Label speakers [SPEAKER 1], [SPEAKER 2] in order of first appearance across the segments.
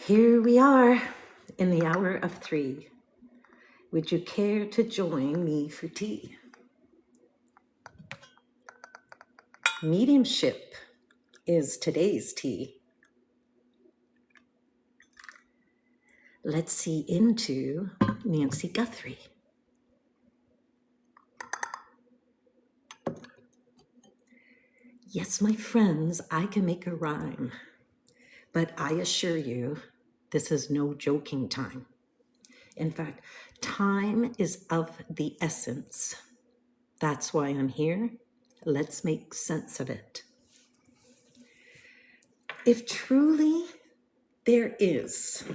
[SPEAKER 1] Here we are in the hour of 3. Would you care to join me for tea? Mediumship is today's tea. Let's see into Nancy Guthrie. Yes, my friends, I can make a rhyme, but I assure you, this is no joking time. In fact, time is of the essence. That's why I'm here. Let's make sense of it. If truly there is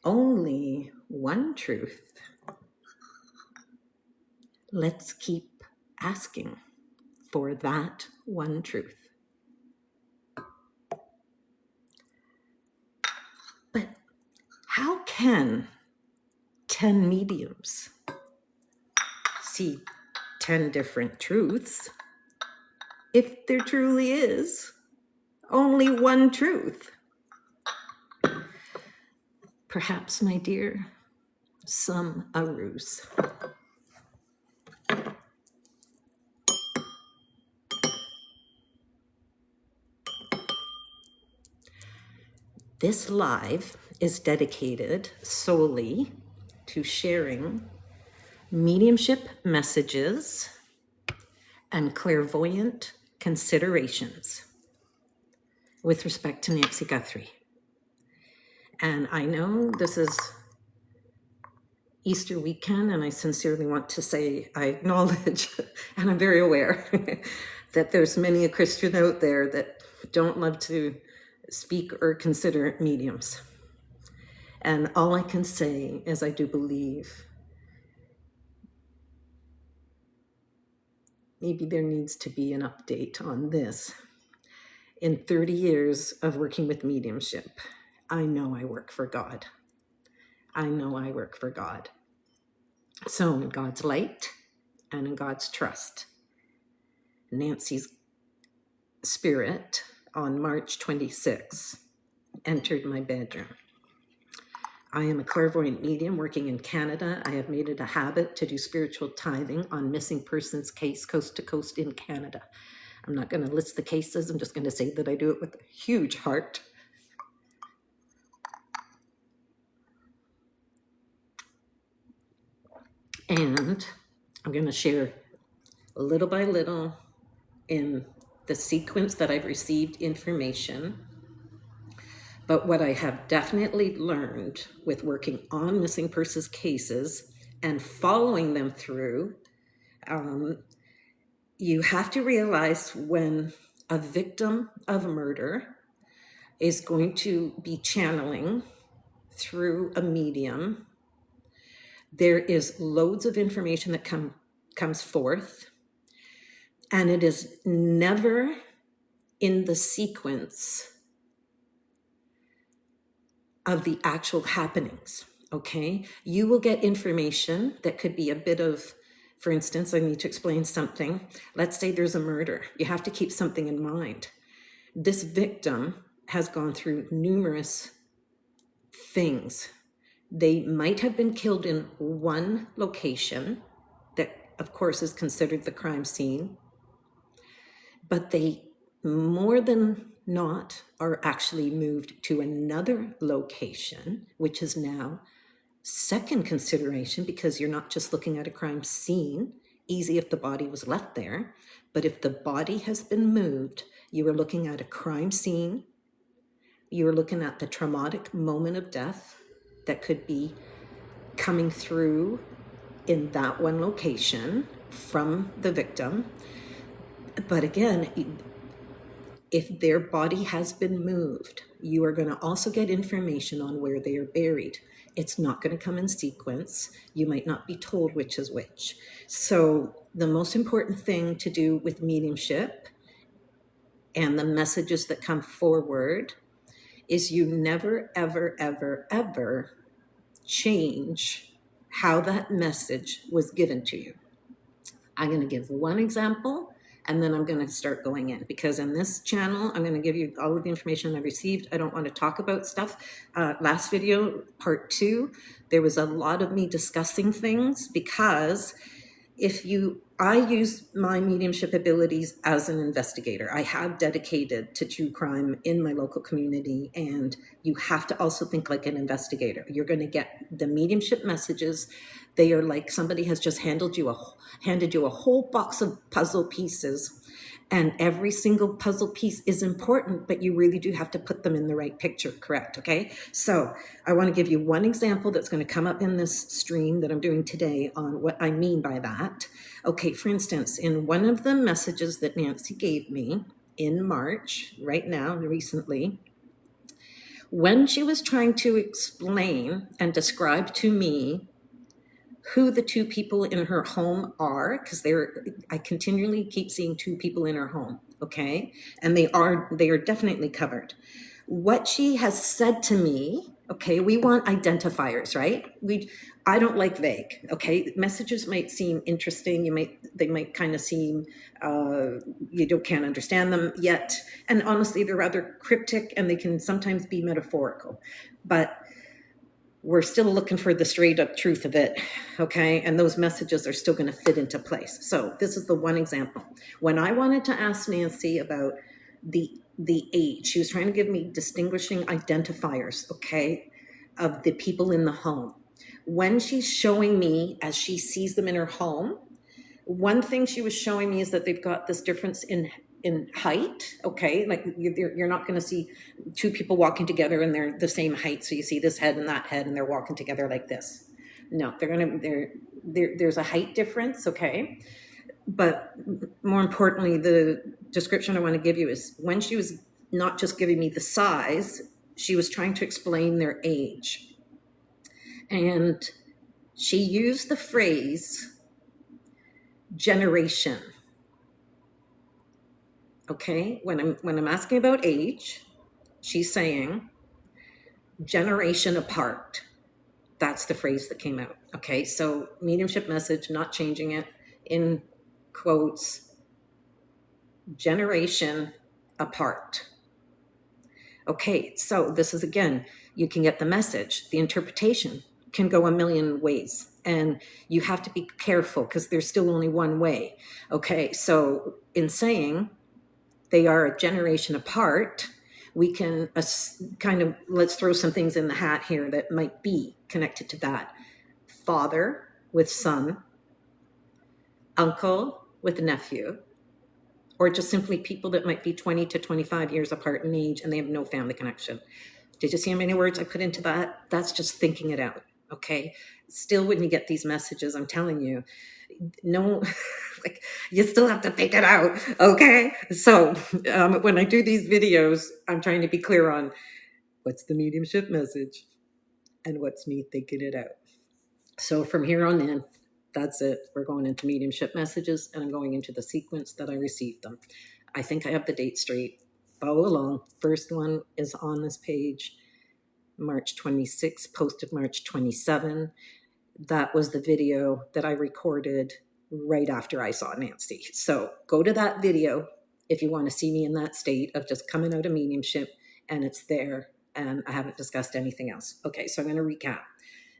[SPEAKER 1] only one truth, let's keep asking for that one truth. But how can 10 mediums see 10 different truths if there truly is only one truth? Perhaps, my dear, some a ruse. This live is dedicated solely to sharing mediumship messages and clairvoyant considerations with respect to Nancy Guthrie. And I know this is Easter weekend, and I sincerely want to say I acknowledge, and I'm very aware that there's many a Christian out there that don't love to speak or consider mediums. And all I can say is I do believe maybe there needs to be an update on this. In 30 years of working with mediumship, I know I work for God. I know I work for God. So in God's light and in God's trust, Nancy's spirit on March 26 entered my bedroom. I am a clairvoyant medium working in Canada. I have made it a habit to do spiritual tithing on missing persons case coast to coast in Canada. I'm not going to list the cases. I'm just going to say that I do it with a huge heart. And I'm going to share little by little in the sequence that I've received information. But what I have definitely learned with working on missing persons cases and following them through, you have to realize when a victim of murder is going to be channeling through a medium, there is loads of information that comes forth, and it is never in the sequence of the actual happenings, okay? You will get information that could be a bit of, for instance, I need to explain something. Let's say there's a murder. You have to keep something in mind. This victim has gone through numerous things. They might have been killed in one location that, of course, is considered the crime scene, but they more than not are actually moved to another location, which is now second consideration, because you're not just looking at a crime scene, easy if the body was left there, but if the body has been moved, you are looking at a crime scene, you are looking at the traumatic moment of death that could be coming through in that one location from the victim. But again, if their body has been moved, you are going to also get information on where they are buried. It's not going to come in sequence. You might not be told which is which. So the most important thing to do with mediumship and the messages that come forward is you never, ever, ever, ever change how that message was given to you. I'm going to give one example, and then I'm going to start going in, because in this channel, I'm going to give you all of the information I received. I don't want to talk about stuff. Last video, part 2, there was a lot of me discussing things, because I use my mediumship abilities as an investigator. I have dedicated to true crime in my local community, and you have to also think like an investigator. You're going to get the mediumship messages. They are like somebody has just handed you a whole box of puzzle pieces, and every single puzzle piece is important, but you really do have to put them in the right picture, correct? Okay, so I want to give you one example that's going to come up in this stream that I'm doing today on what I mean by that. Okay, for instance, in one of the messages that Nancy gave me in March, right now, recently, when she was trying to explain and describe to me who the 2 people in her home are, because I continually keep seeing 2 people in her home, okay? And they are definitely covered. What she has said to me, okay, we want identifiers, right? I don't like vague, okay? Messages might seem interesting. They might kind of seem, can't understand them yet. And honestly, they're rather cryptic, and they can sometimes be metaphorical. But we're still looking for the straight up truth of it, okay? And those messages are still going to fit into place. So this is the one example. When I wanted to ask Nancy about the age, she was trying to give me distinguishing identifiers, okay, of the people in the home. When she's showing me as she sees them in her home, one thing she was showing me is that they've got this difference in height, okay? Like you're not going to see 2 people walking together and they're the same height. So you see this head and that head and they're walking together like this. No, there's a height difference, okay? But more importantly, the description I want to give you is when she was not just giving me the size, she was trying to explain their age. And she used the phrase generation. Okay, when I'm asking about age, she's saying generation apart. That's the phrase that came out. Okay, so mediumship message, not changing it, in quotes, generation apart. Okay, so this is, again, you can get the message. The interpretation can go a million ways, and you have to be careful because there's still only one way. Okay, so in saying they are a generation apart, we can let's throw some things in the hat here that might be connected to that. Father with son, uncle with nephew, or just simply people that might be 20 to 25 years apart in age and they have no family connection. Did you see how many words I put into that? That's just thinking it out, okay? Still, when you get these messages, I'm telling you, no, like you still have to think it out, okay? So when I do these videos, I'm trying to be clear on what's the mediumship message and what's me thinking it out. So from here on in, that's it. We're going into mediumship messages, and I'm going into the sequence that I received them. I think I have the date straight. Follow along. First one is on this page, March 26, posted March 27. That was the video that I recorded right after I saw Nancy. So go to that video if you want to see me in that state of just coming out of mediumship, and it's there, and I haven't discussed anything else. Okay, so I'm going to recap.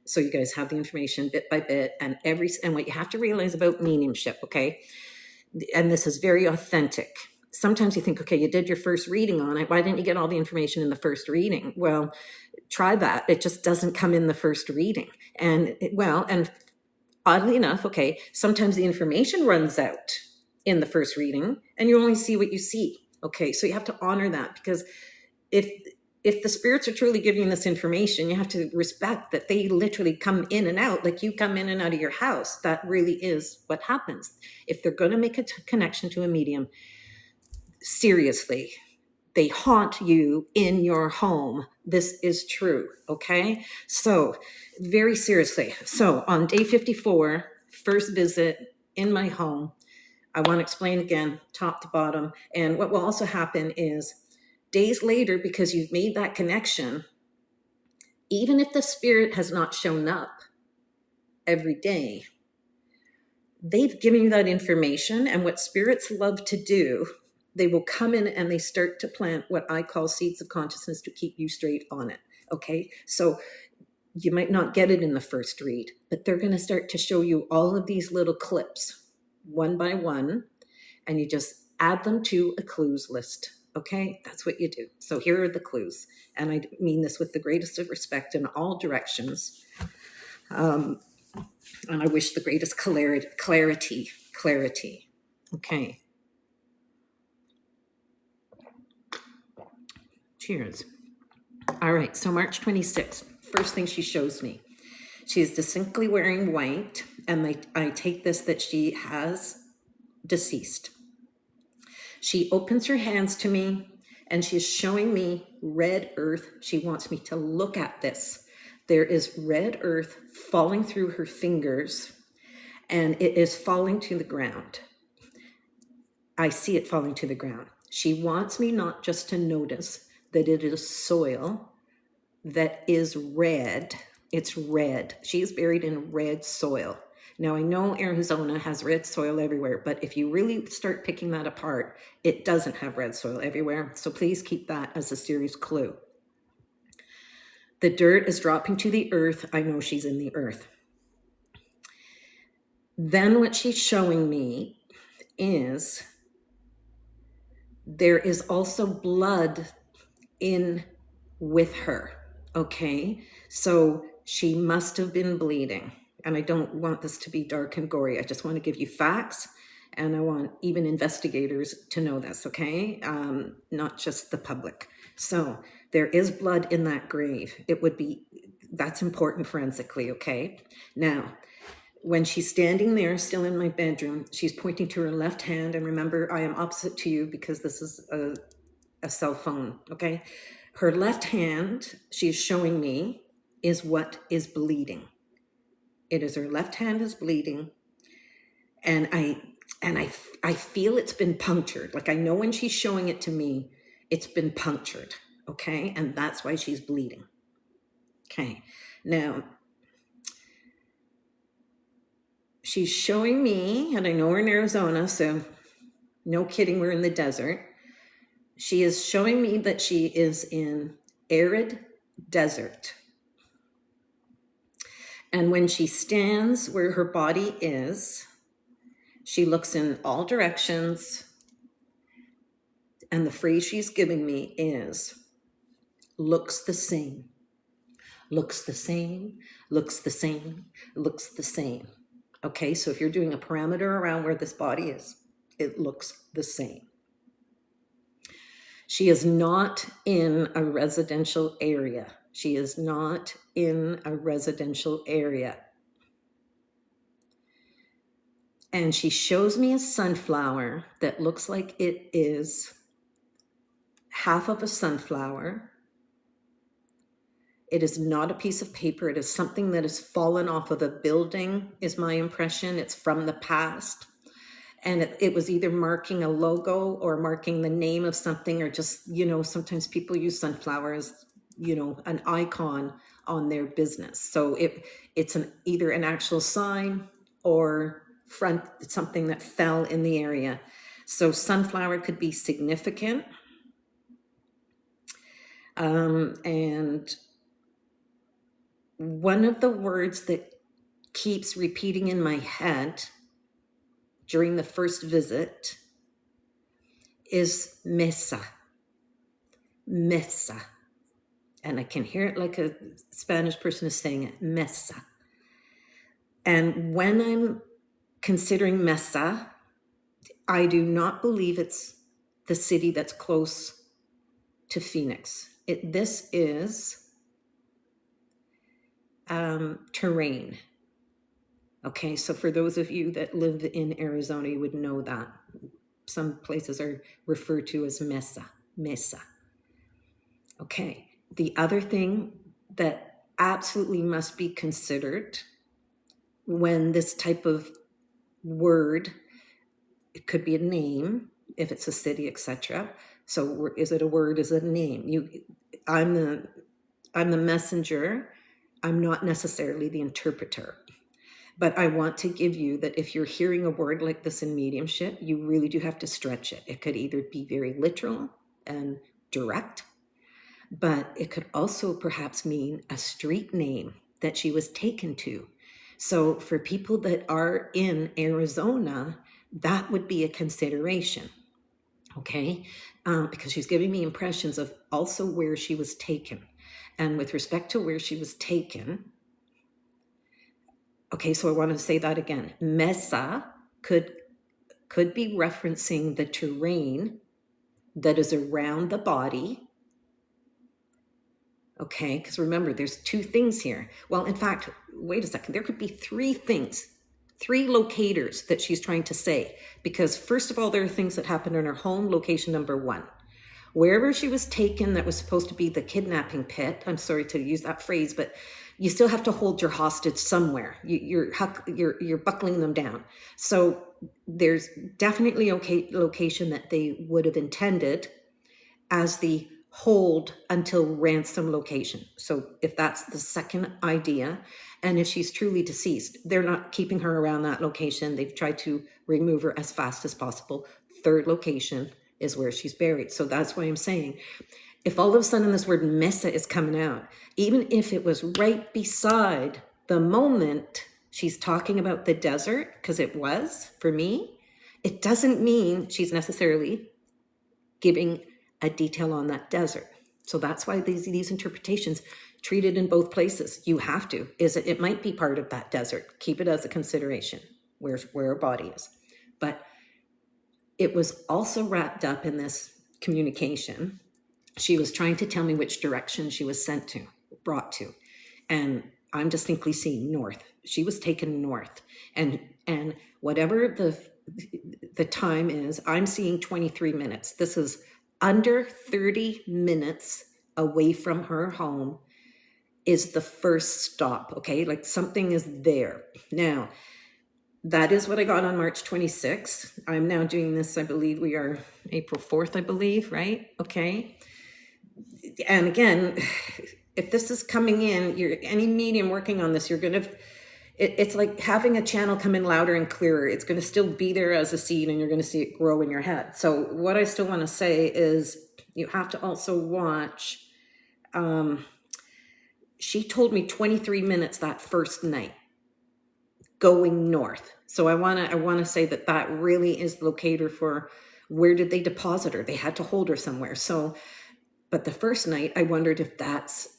[SPEAKER 1] So you guys have the information bit by bit, and what you have to realize about mediumship, okay? And this is very authentic. Sometimes you think, okay, you did your first reading on it. Why didn't you get all the information in the first reading? Well, try that. It just doesn't come in the first reading. And oddly enough, okay, sometimes the information runs out in the first reading and you only see what you see. Okay, so you have to honor that, because if the spirits are truly giving this information, you have to respect that they literally come in and out like you come in and out of your house. That really is what happens. If they're going to make a connection to a medium, seriously, they haunt you in your home. This is true, okay? So very seriously. So on day 54, first visit in my home, I want to explain again, top to bottom. And what will also happen is days later, because you've made that connection, even if the spirit has not shown up every day, they've given you that information, and what spirits love to do, they will come in and they start to plant what I call seeds of consciousness to keep you straight on it. Okay, so you might not get it in the first read, but they're going to start to show you all of these little clips one by one, and you just add them to a clues list. Okay, that's what you do. So here are the clues, and I mean this with the greatest of respect in all directions. And I wish the greatest clarity. Okay. Cheers. All right, so March 26th, first thing she shows me. She is distinctly wearing white, and I take this that she has deceased. She opens her hands to me, and she is showing me red earth. She wants me to look at this. There is red earth falling through her fingers, and it is falling to the ground. I see it falling to the ground. She wants me not just to notice that it is soil that is red. It's red. She is buried in red soil. Now, I know Arizona has red soil everywhere, but if you really start picking that apart, it doesn't have red soil everywhere. So please keep that as a serious clue. The dirt is dropping to the earth. I know she's in the earth. Then what she's showing me is there is also blood in with her. Okay, so she must have been bleeding. And I don't want this to be dark and gory. I just want to give you facts, and I want even investigators to know this, okay? Not just the public. So there is blood in that grave. That's important forensically, okay? Now, when she's standing there still in my bedroom, she's pointing to her left hand. And remember, I am opposite to you because this is a cell phone, okay? Her left hand, she's showing me, is what is bleeding. It is her left hand is bleeding. And I feel it's been punctured. Like I know when she's showing it to me, it's been punctured, okay? And that's why she's bleeding. Okay, now, she's showing me, and I know we're in Arizona, so no kidding, we're in the desert. She is showing me that she is in arid desert. And when she stands where her body is, she looks in all directions. And the phrase she's giving me is, looks the same, looks the same, looks the same, looks the same. Okay, so if you're doing a parameter around where this body is, it looks the same. She is not in a residential area. She is not in a residential area. And she shows me a sunflower that looks like it is half of a sunflower. It is not a piece of paper. It is something that has fallen off of a building, is my impression. It's from the past. And it was either marking a logo or marking the name of something, or just, sometimes people use sunflowers, an icon on their business. So it's either an actual sign or something that fell in the area. So sunflower could be significant. And one of the words that keeps repeating in my head during the first visit is mesa. Mesa. And I can hear it like a Spanish person is saying it, mesa. And when I'm considering Mesa, I do not believe it's the city that's close to Phoenix. This is terrain. Okay, so for those of you that live in Arizona, you would know that. Some places are referred to as Mesa. Mesa. Okay, the other thing that absolutely must be considered when this type of word, it could be a name, if it's a city, etc. So is it a word, is it a name? I'm the messenger. I'm not necessarily the interpreter. But I want to give you that if you're hearing a word like this in mediumship, you really do have to stretch it. It could either be very literal and direct, but it could also perhaps mean a street name that she was taken to. So for people that are in Arizona, that would be a consideration, okay? Because she's giving me impressions of also where she was taken. And with respect to where she was taken, okay, so I want to say that again. Mesa could be referencing the terrain that is around the body. Okay, because remember, there's two things here. Well, in fact, wait a second. There could be three things, three locators that she's trying to say. Because first of all, there are things that happened in her home, location number one. Wherever she was taken, that was supposed to be the kidnapping pit. I'm sorry to use that phrase, but you still have to hold your hostage somewhere. You're buckling them down. So there's definitely a location that they would have intended as the hold until ransom location. So if that's the second idea, and if she's truly deceased, they're not keeping her around that location. They've tried to remove her as fast as possible. Third location is where she's buried. So that's why I'm saying, if all of a sudden this word mesa is coming out, even if it was right beside the moment she's talking about the desert, because it was for me, it doesn't mean she's necessarily giving a detail on that desert. So that's why these interpretations treat it in both places. You have to, it might be part of that desert. Keep it as a consideration where her body is. But it was also wrapped up in this communication. She was trying to tell me which direction she was brought to. And I'm distinctly seeing north. She was taken north. And whatever the time is, I'm seeing 23 minutes. This is under 30 minutes away from her home is the first stop, okay? Like something is there. Now, that is what I got on March 26th. I'm now doing this, I believe we are April 4th, I believe, right? Okay. And again, if this is coming in, any medium working on this, it's like having a channel come in louder and clearer. It's going to still be there as a seed and you're going to see it grow in your head. So what I still want to say is you have to also watch. She told me 23 minutes that first night going north. So I want to say that really is the locator for where did they deposit her? They had to hold her somewhere. So, but the first night I wondered if that's,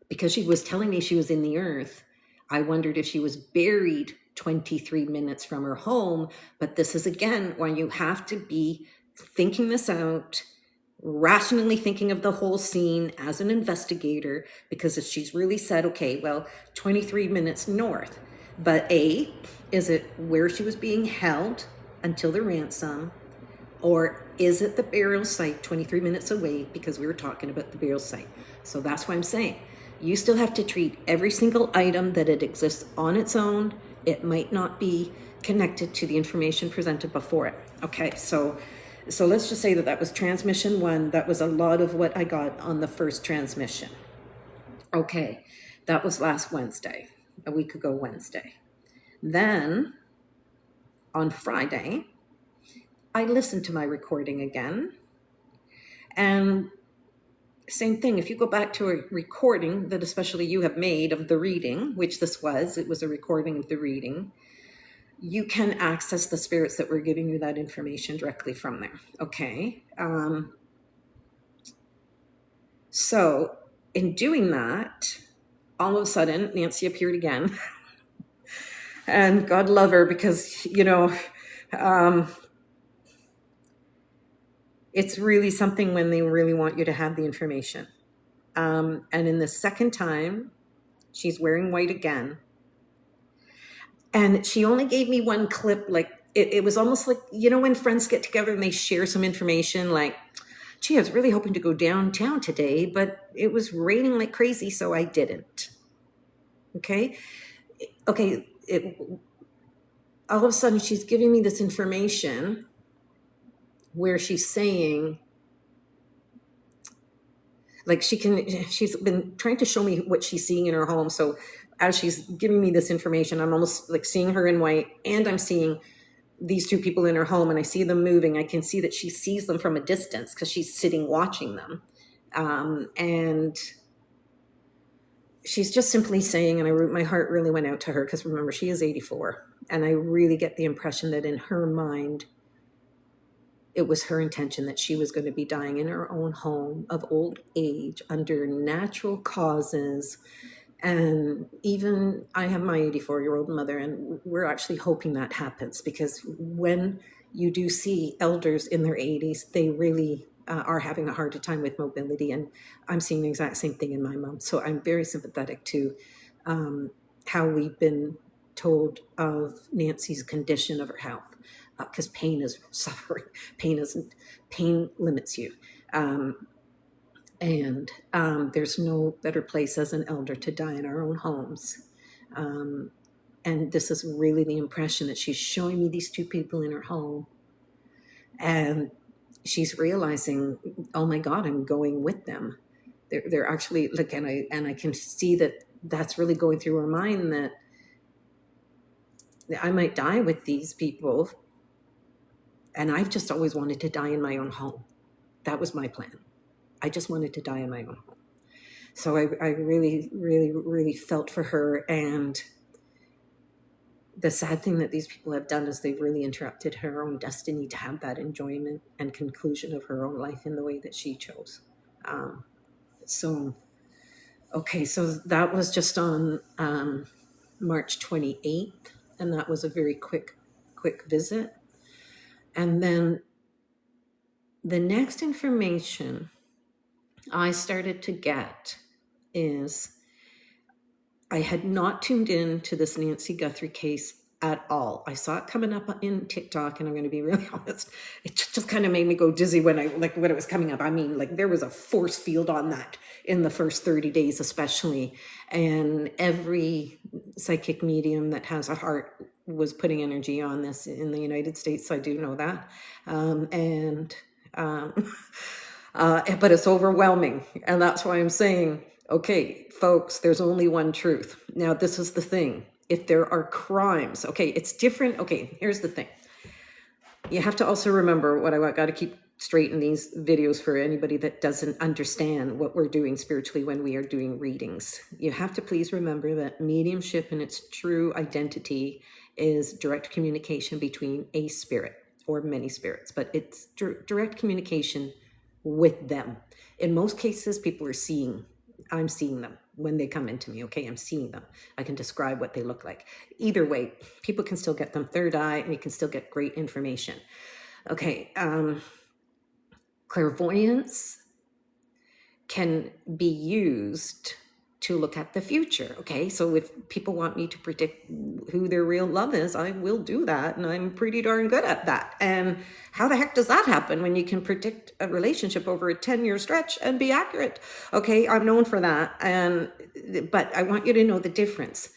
[SPEAKER 1] because she was telling me she was in the earth, I wondered if she was buried 23 minutes from her home. But this is, again, why you have to be thinking this out, rationally thinking of the whole scene as an investigator, because if she's really said, okay, well, 23 minutes north, but is it where she was being held until the ransom, or is it the burial site 23 minutes away, because we were talking about the burial site. So that's why I'm saying you still have to treat every single item that it exists on its own. It might not be connected to the information presented before it. Okay, so let's just say that was transmission one. That was a lot of what I got on the first transmission. Okay, that was last Wednesday, a week ago Wednesday. Then on Friday, I listened to my recording again, and same thing. If you go back to a recording that especially you have made of the reading, which it was a recording of the reading, you can access the spirits that were giving you that information directly from there. Okay. So in doing that, all of a sudden, Nancy appeared again. And God love her, because, it's really something when they really want you to have the information. And in the second time, she's wearing white again. And she only gave me one clip. Like it was almost like, when friends get together and they share some information, like, gee, I was really hoping to go downtown today, but it was raining like crazy, so I didn't. Okay. All of a sudden she's giving me this information where she's saying, like, she's been trying to show me what she's seeing in her home. So as she's giving me this information, I'm almost like seeing her in white, and I'm seeing these two people in her home, and I see them moving. I can see that she sees them from a distance because she's sitting watching them. And she's just simply saying, and my heart really went out to her, because remember, she is 84. And I really get the impression that in her mind, it was her intention that she was going to be dying in her own home of old age under natural causes. And even I have my 84-year-old mother, and we're actually hoping that happens, because when you do see elders in their 80s, they really are having a harder time with mobility. And I'm seeing the exact same thing in my mom. So I'm very sympathetic to how we've been told of Nancy's condition of her health, because pain is suffering. Pain limits you. And there's no better place as an elder to die in our own homes. And this is really the impression that she's showing me, these two people in her home. And she's realizing, oh my God, I'm going with them. They're actually, like, and I can see that that's really going through her mind, that I might die with these people. And I've just always wanted to die in my own home. That was my plan. I just wanted to die in my own home. So I really, really, really felt for her. And the sad thing that these people have done is they've really interrupted her own destiny to have that enjoyment and conclusion of her own life in the way that she chose. So that was just on March 28th. And that was a very quick visit. And then the next information I started to get is, I had not tuned in to this Nancy Guthrie case at all. I saw it coming up in TikTok, and I'm going to be really honest, it just kind of made me go dizzy when it was coming up. I mean, like, there was a force field on that in the first 30 days especially, and every psychic medium that has a heart was putting energy on this in the United States. I do know that. But it's overwhelming. And that's why I'm saying, okay, folks, there's only one truth. Now, this is the thing. If there are crimes, okay, it's different. Okay, here's the thing. You have to also remember what I got to keep straight in these videos for anybody that doesn't understand what we're doing spiritually when we are doing readings. You have to please remember that mediumship in its true identity is direct communication between a spirit or many spirits, but it's direct communication with them. In most cases, I'm seeing them when they come into me. Okay, I'm seeing them. I can describe what they look like. Either way, people can still get them third eye, and you can still get great information. Okay, clairvoyance can be used to look at the future. Okay, so if people want me to predict who their real love is, I will do that, and I'm pretty darn good at that. And how the heck does that happen when you can predict a relationship over a 10-year stretch and be accurate? Okay, I'm known for that. But I want you to know the difference,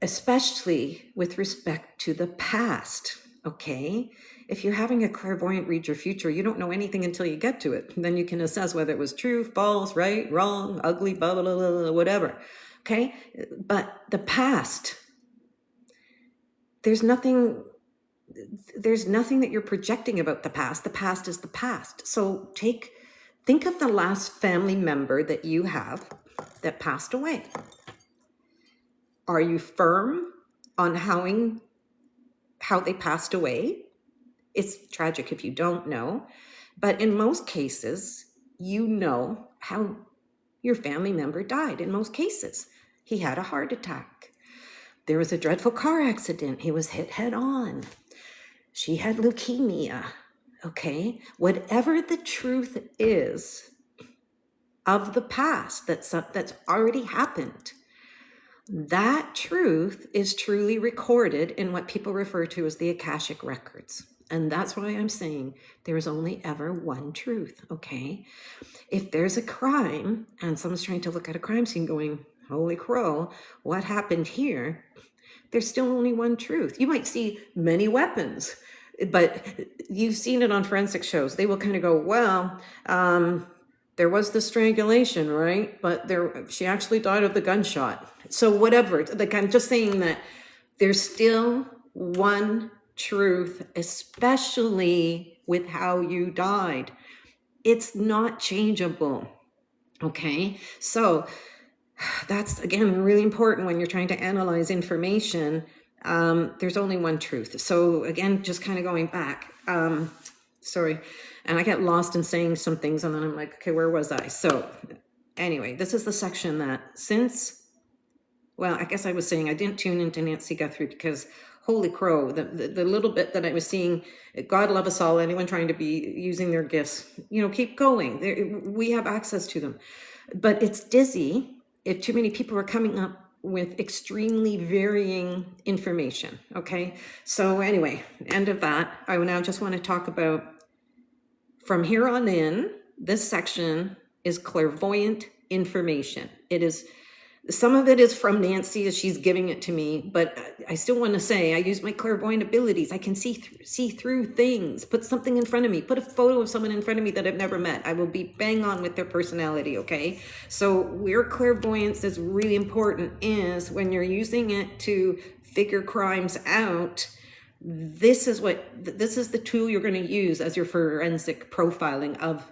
[SPEAKER 1] especially with respect to the past. Okay, if you're having a clairvoyant read your future, you don't know anything until you get to it. Then you can assess whether it was true, false, right, wrong, ugly, blah, blah, blah, blah, whatever. Okay, but the past, there's nothing that you're projecting about the past. The past is the past. So think of the last family member that you have that passed away. Are you firm on how they passed away? It's tragic if you don't know, but in most cases, you know how your family member died. In most cases, he had a heart attack. There was a dreadful car accident. He was hit head on. She had leukemia. Okay, whatever the truth is of the past that's already happened, that truth is truly recorded in what people refer to as the Akashic records. And that's why I'm saying there is only ever one truth, okay? If there's a crime and someone's trying to look at a crime scene going, holy crow, what happened here? There's still only one truth. You might see many weapons, but you've seen it on forensic shows. They will kind of go, well, There was the strangulation, right? But she actually died of the gunshot. So whatever, like I'm just saying that there's still one truth, especially with how you died. It's not changeable. Okay, so that's again really important when you're trying to analyze information. There's only one truth. So again, just kind of going back, sorry, and I get lost in saying some things and then I'm like, okay, where was I? So anyway, this is the section that well, I guess I was saying I didn't tune into Nancy Guthrie because holy crow, the little bit that I was seeing, God love us all, anyone trying to be using their gifts, keep going. We have access to them. But it's dizzy if too many people are coming up with extremely varying information, okay? So anyway, end of that. I now just want to talk about, from here on in, this section is clairvoyant information. It is, some of it is from Nancy as she's giving it to me, but I still want to say I use my clairvoyant abilities. I can see through things. Put something in front of me. Put a photo of someone in front of me that I've never met. I will be bang on with their personality, okay? So where clairvoyance is really important is when you're using it to figure crimes out. This is the tool you're going to use as your forensic profiling of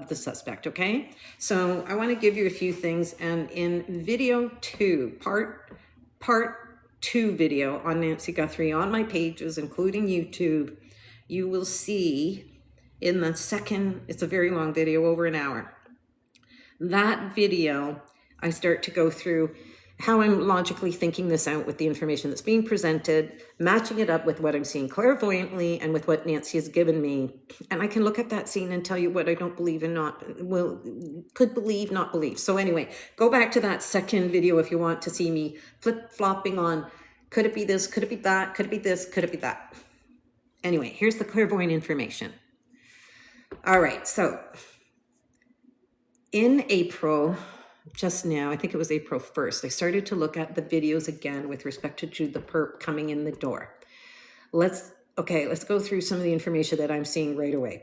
[SPEAKER 1] the suspect, okay? So I want to give you a few things, and in video 2, part 2 video on Nancy Guthrie on my pages, including YouTube, you will see in the second, it's a very long video, over an hour. That video, I start to go through how I'm logically thinking this out with the information that's being presented, matching it up with what I'm seeing clairvoyantly and with what Nancy has given me. And I can look at that scene and tell you what I don't believe and could believe, not believe. So anyway, go back to that second video if you want to see me flip-flopping on, could it be this, could it be that, could it be this, could it be that? Anyway, here's the clairvoyant information. All right, so in April, just now, I think it was April 1st, I started to look at the videos again with respect to the perp coming in the door. Let's go through some of the information that I'm seeing right away.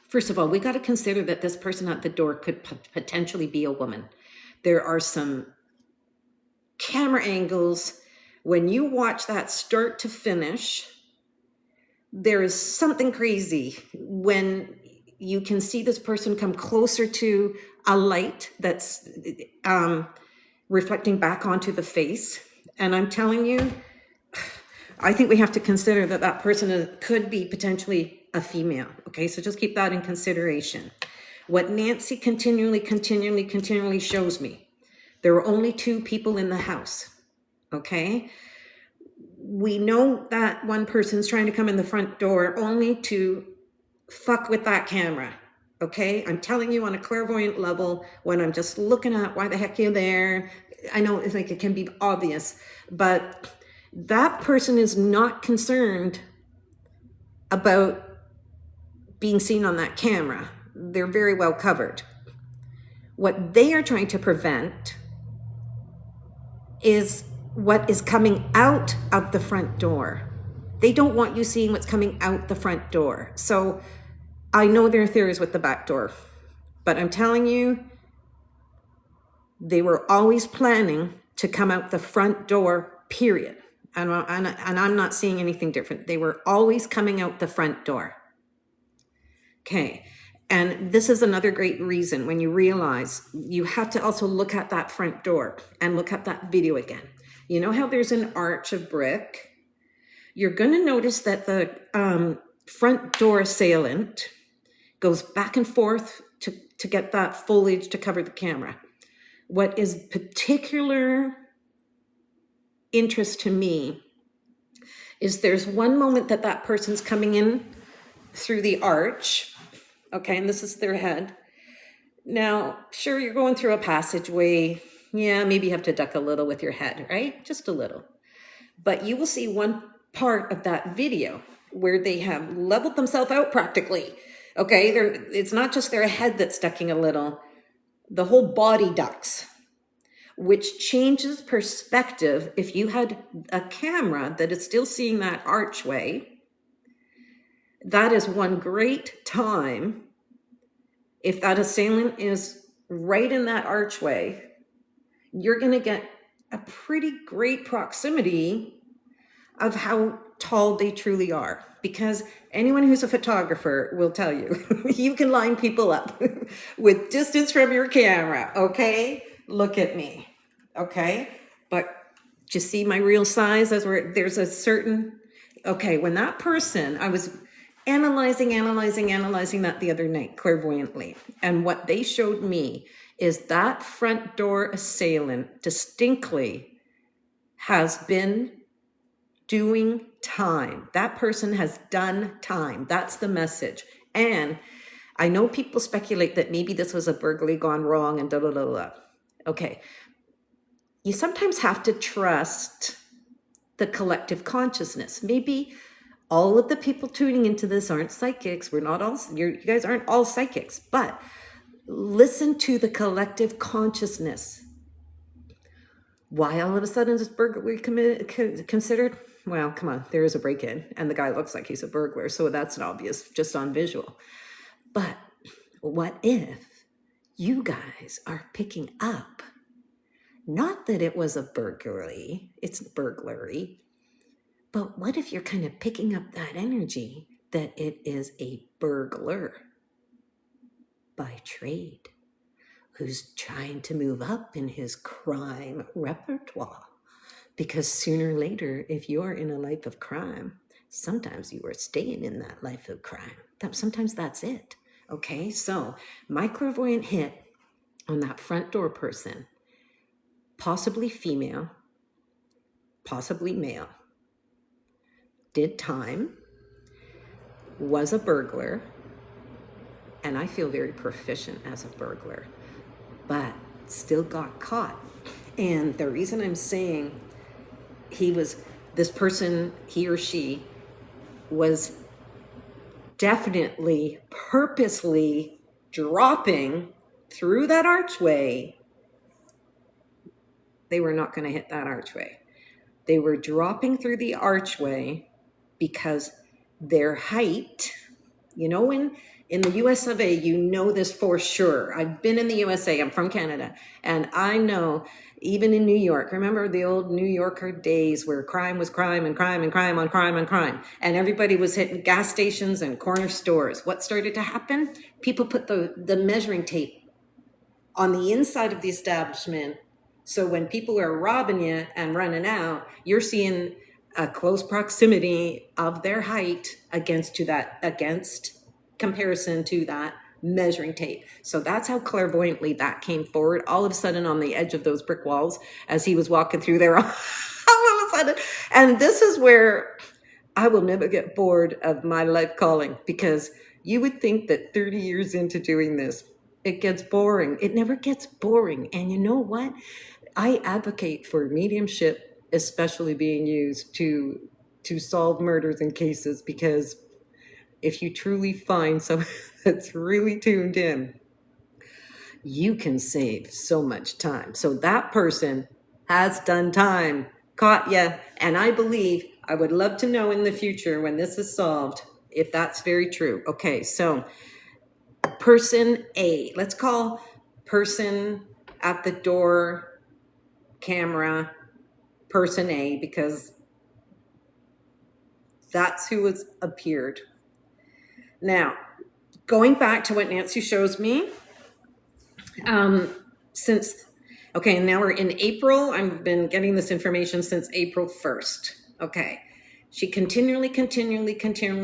[SPEAKER 1] First of all, we got to consider that this person at the door could potentially be a woman. There are some camera angles. When you watch that start to finish, there is something crazy when you can see this person come closer to a light that's reflecting back onto the face. And I'm telling you, I think we have to consider that that person could be potentially a female. Okay, so just keep that in consideration. What Nancy continually shows me, there were only 2 people in the house. Okay, we know that one person's trying to come in the front door only to fuck with that camera. Okay, I'm telling you on a clairvoyant level, when I'm just looking at why the heck you're there, I know it's like it can be obvious, but that person is not concerned about being seen on that camera. They're very well covered. What they are trying to prevent is what is coming out of the front door. They don't want you seeing what's coming out the front door. So I know there are theories with the back door, but I'm telling you, they were always planning to come out the front door, period. And I'm not seeing anything different. They were always coming out the front door. Okay. And this is another great reason when you realize you have to also look at that front door and look at that video again. You know how there's an arch of brick? You're going to notice that the front door assailant goes back and forth to get that foliage to cover the camera. What is particular interest to me is there's one moment that that person's coming in through the arch, okay, and this is their head. Now, sure, you're going through a passageway. Yeah, maybe you have to duck a little with your head, right? Just a little. But you will see one part of that video where they have leveled themselves out practically. Okay, it's not just their head that's ducking a little. The whole body ducks, which changes perspective. If you had a camera that is still seeing that archway, that is one great time If that assailant is right in that archway, you're going to get a pretty great proximity of how tall they truly are. Because anyone who's a photographer will tell you, you can line people up with distance from your camera, okay? Look at me, okay? But do you see my real size? There's a certain, okay, when that person, I was analyzing that the other night clairvoyantly. And what they showed me is that front door assailant distinctly has been doing time. That person has done time. That's the message. And I know people speculate that maybe this was a burglary gone wrong and da da da da. Okay. You sometimes have to trust the collective consciousness. Maybe all of the people tuning into this aren't psychics. We're not all, you guys aren't all psychics, but listen to the collective consciousness. Why all of a sudden is burglary considered? Well, come on, there is a break-in and the guy looks like he's a burglar. So that's obvious just on visual. But what if you guys are picking up, not that it was a burglary, it's burglary, but what if you're kind of picking up that energy that it is a burglar by trade who's trying to move up in his crime repertoire? Because sooner or later, if you're in a life of crime, sometimes you are staying in that life of crime. Sometimes that's it. Okay, so my clairvoyant hit on that front door person, possibly female, possibly male, did time, was a burglar, and I feel very proficient as a burglar, but still got caught. And the reason I'm saying this person, he or she, was definitely purposely dropping through that archway. They were not going to hit that archway. They were dropping through the archway because their height, you know, in the US of A, you know this for sure. I've been in the USA, I'm from Canada, and I know even in New York, remember the old New Yorker days where crime was crime and crime and crime on crime and crime, and everybody was hitting gas stations and corner stores. What started to happen? People put the measuring tape on the inside of the establishment, so when people are robbing you and running out, you're seeing a close proximity of their height against comparison to that measuring tape. So that's how clairvoyantly that came forward all of a sudden on the edge of those brick walls as he was walking through there all of a sudden. And this is where I will never get bored of my life calling, because you would think that 30 years into doing this, it gets boring. It never gets boring. And you know what? I advocate for mediumship, especially being used to solve murders and cases, because if you truly find someone that's really tuned in, you can save so much time. So that person has done time, caught you, and I would love to know in the future when this is solved if that's very true. Okay, so person A, let's call person at the door camera person A, because that's who has appeared. Now, going back to what Nancy shows me, now we're in April. I've been getting this information since April 1st. Okay. She continually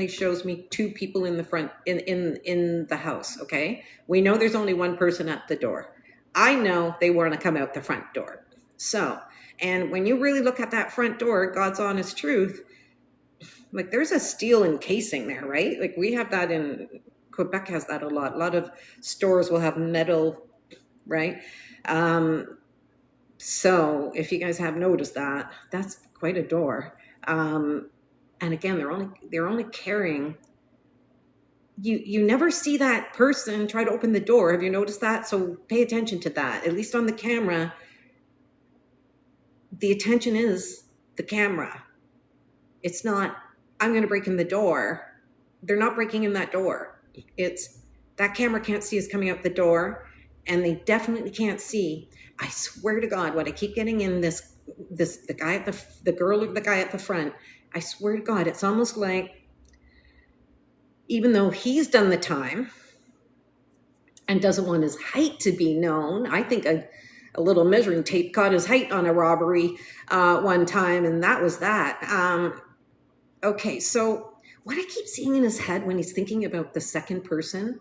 [SPEAKER 1] shows me two people in the front, in the house. Okay. We know there's only one person at the door. I know they want to come out the front door. So, and when you really look at that front door, God's honest truth, like there's a steel encasing there, right? Like we have that in Quebec, has that a lot. A lot of stores will have metal, right? So if you guys have noticed that, that's quite a door. And again, they're only carrying. You never see that person try to open the door. Have you noticed that? So pay attention to that. At least on the camera, the attention is the camera. It's not, I'm going to break in the door. They're not breaking in that door. It's, That camera can't see us coming out the door, and they definitely can't see. I swear to God, what I keep getting in the guy at the girl or the guy at the front, I swear to God, it's almost like, even though he's done the time and doesn't want his height to be known, I think a little measuring tape caught his height on a robbery one time, and that was that. Okay, so what I keep seeing in his head when he's thinking about the second person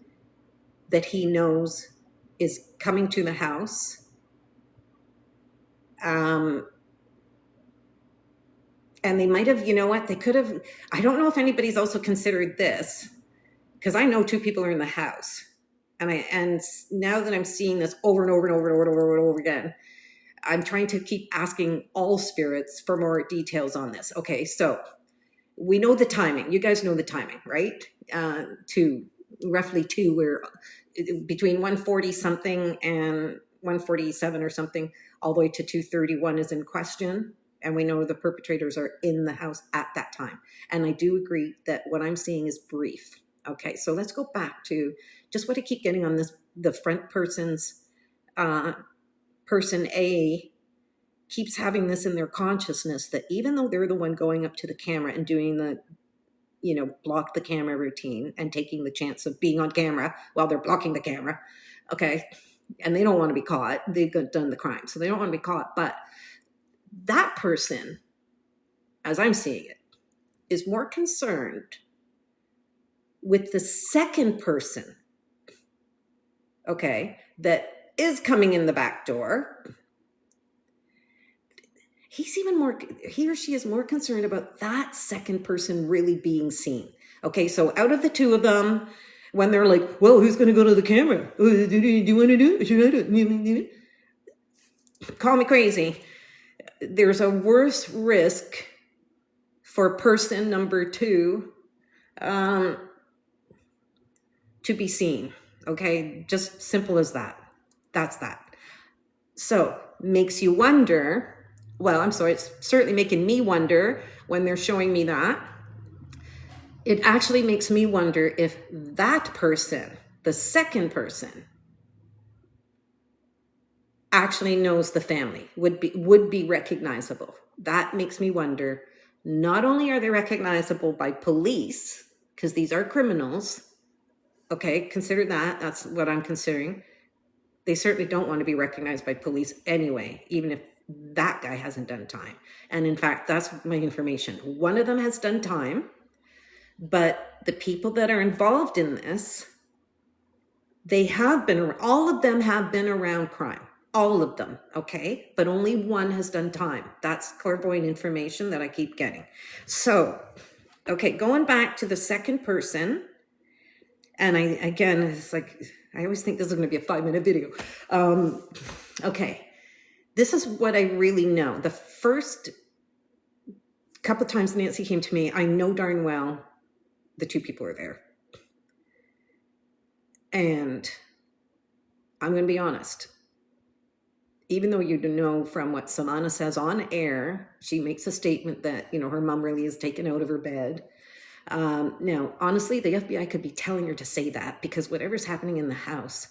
[SPEAKER 1] that he knows is coming to the house, and they might have, you know what, they could have, I don't know if anybody's also considered this, because I know two people are in the house, and now that I'm seeing this over and over and over and over and over and over again, I'm trying to keep asking all spirits for more details on this. Okay, so we know the timing. You guys know the timing, right? Roughly two, we're between 140 something and 147 or something, all the way to 231 is in question. And we know the perpetrators are in the house at that time. And I do agree that what I'm seeing is brief. Okay, so let's go back to just what I keep getting on this. The front person's, person A keeps having this in their consciousness, that even though they're the one going up to the camera and doing the, block the camera routine and taking the chance of being on camera while they're blocking the camera, okay, and they don't want to be caught, they've done the crime, so they don't want to be caught, but that person, as I'm seeing it, is more concerned with the second person, okay, that is coming in the back door. He or she is more concerned about that second person really being seen. Okay, so out of the two of them, when they're like, well, who's going to go to the camera? Do you want to do it? Should I do it? Call me crazy. There's a worse risk for person number two to be seen. Okay, just simple as that. That's that. So makes you wonder. Well, I'm sorry, it's certainly making me wonder when they're showing me that. It actually makes me wonder if that person, the second person, actually knows the family, would be recognizable. That makes me wonder, not only are they recognizable by police, because these are criminals, okay, consider that, that's what I'm considering. They certainly don't want to be recognized by police anyway, even if that guy hasn't done time. And in fact, that's my information. One of them has done time, but the people that are involved in this, all of them have been around crime. All of them, okay? But only one has done time. That's clairvoyant information that I keep getting. So, okay, going back to the second person, and again, it's like, I always think this is going to be a 5-minute video. Okay. This is what I really know. The first couple of times Nancy came to me, I know darn well the two people are there. And I'm going to be honest. Even though you know from what Samana says on air, she makes a statement that, her mom really is taken out of her bed. Now, honestly, the FBI could be telling her to say that, because whatever's happening in the house,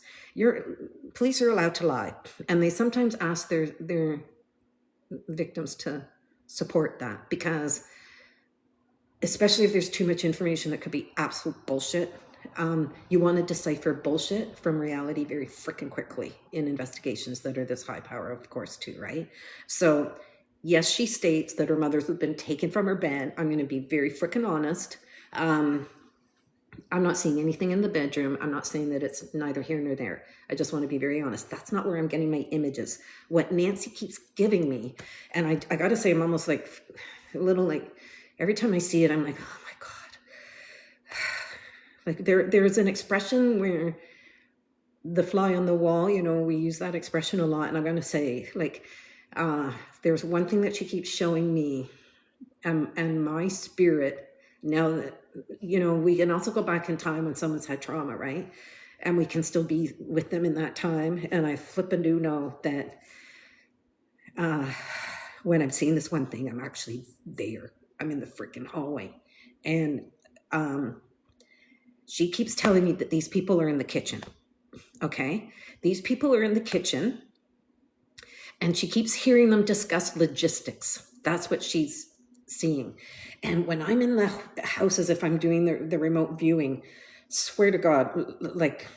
[SPEAKER 1] police are allowed to lie, and they sometimes ask their victims to support that, because especially if there's too much information that could be absolute bullshit, you want to decipher bullshit from reality very freaking quickly in investigations that are this high power, of course, too, right? So yes, she states that her mother's have been taken from her bed. I'm going to be very freaking honest. I'm not seeing anything in the bedroom. I'm not saying that it's neither here nor there. I just want to be very honest. That's not where I'm getting my images. What Nancy keeps giving me, and I got to say, I'm almost like a little like, every time I see it, I'm like, oh my God. Like there's an expression where the fly on the wall, we use that expression a lot. And I'm going to say, like, there's one thing that she keeps showing me, and my spirit, now that, we can also go back in time when someone's had trauma, right? And we can still be with them in that time. And I flippin' do know that when I'm seeing this one thing, I'm actually there. I'm in the freaking hallway. And She keeps telling me that these people are in the kitchen. Okay. These people are in the kitchen, and she keeps hearing them discuss logistics. That's what she's seeing. And when I'm in the houses, if I'm doing the remote viewing, swear to God, like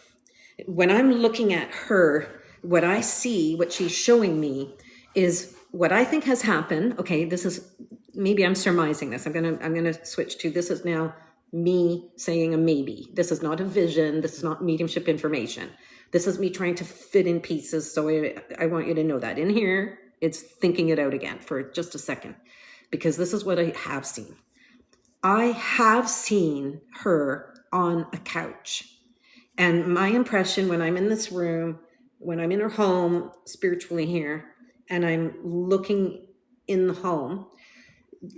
[SPEAKER 1] when I'm looking at her, what I see, what she's showing me is what I think has happened. Okay, this is, maybe I'm surmising this. I'm gonna switch to, this is now me saying a maybe. This is not a vision. This is not mediumship information. This is me trying to fit in pieces. So I want you to know that in here, it's thinking it out again for just a second, because this is what I have seen. I have seen her on a couch. And my impression when I'm in this room, when I'm in her home spiritually here, and I'm looking in the home,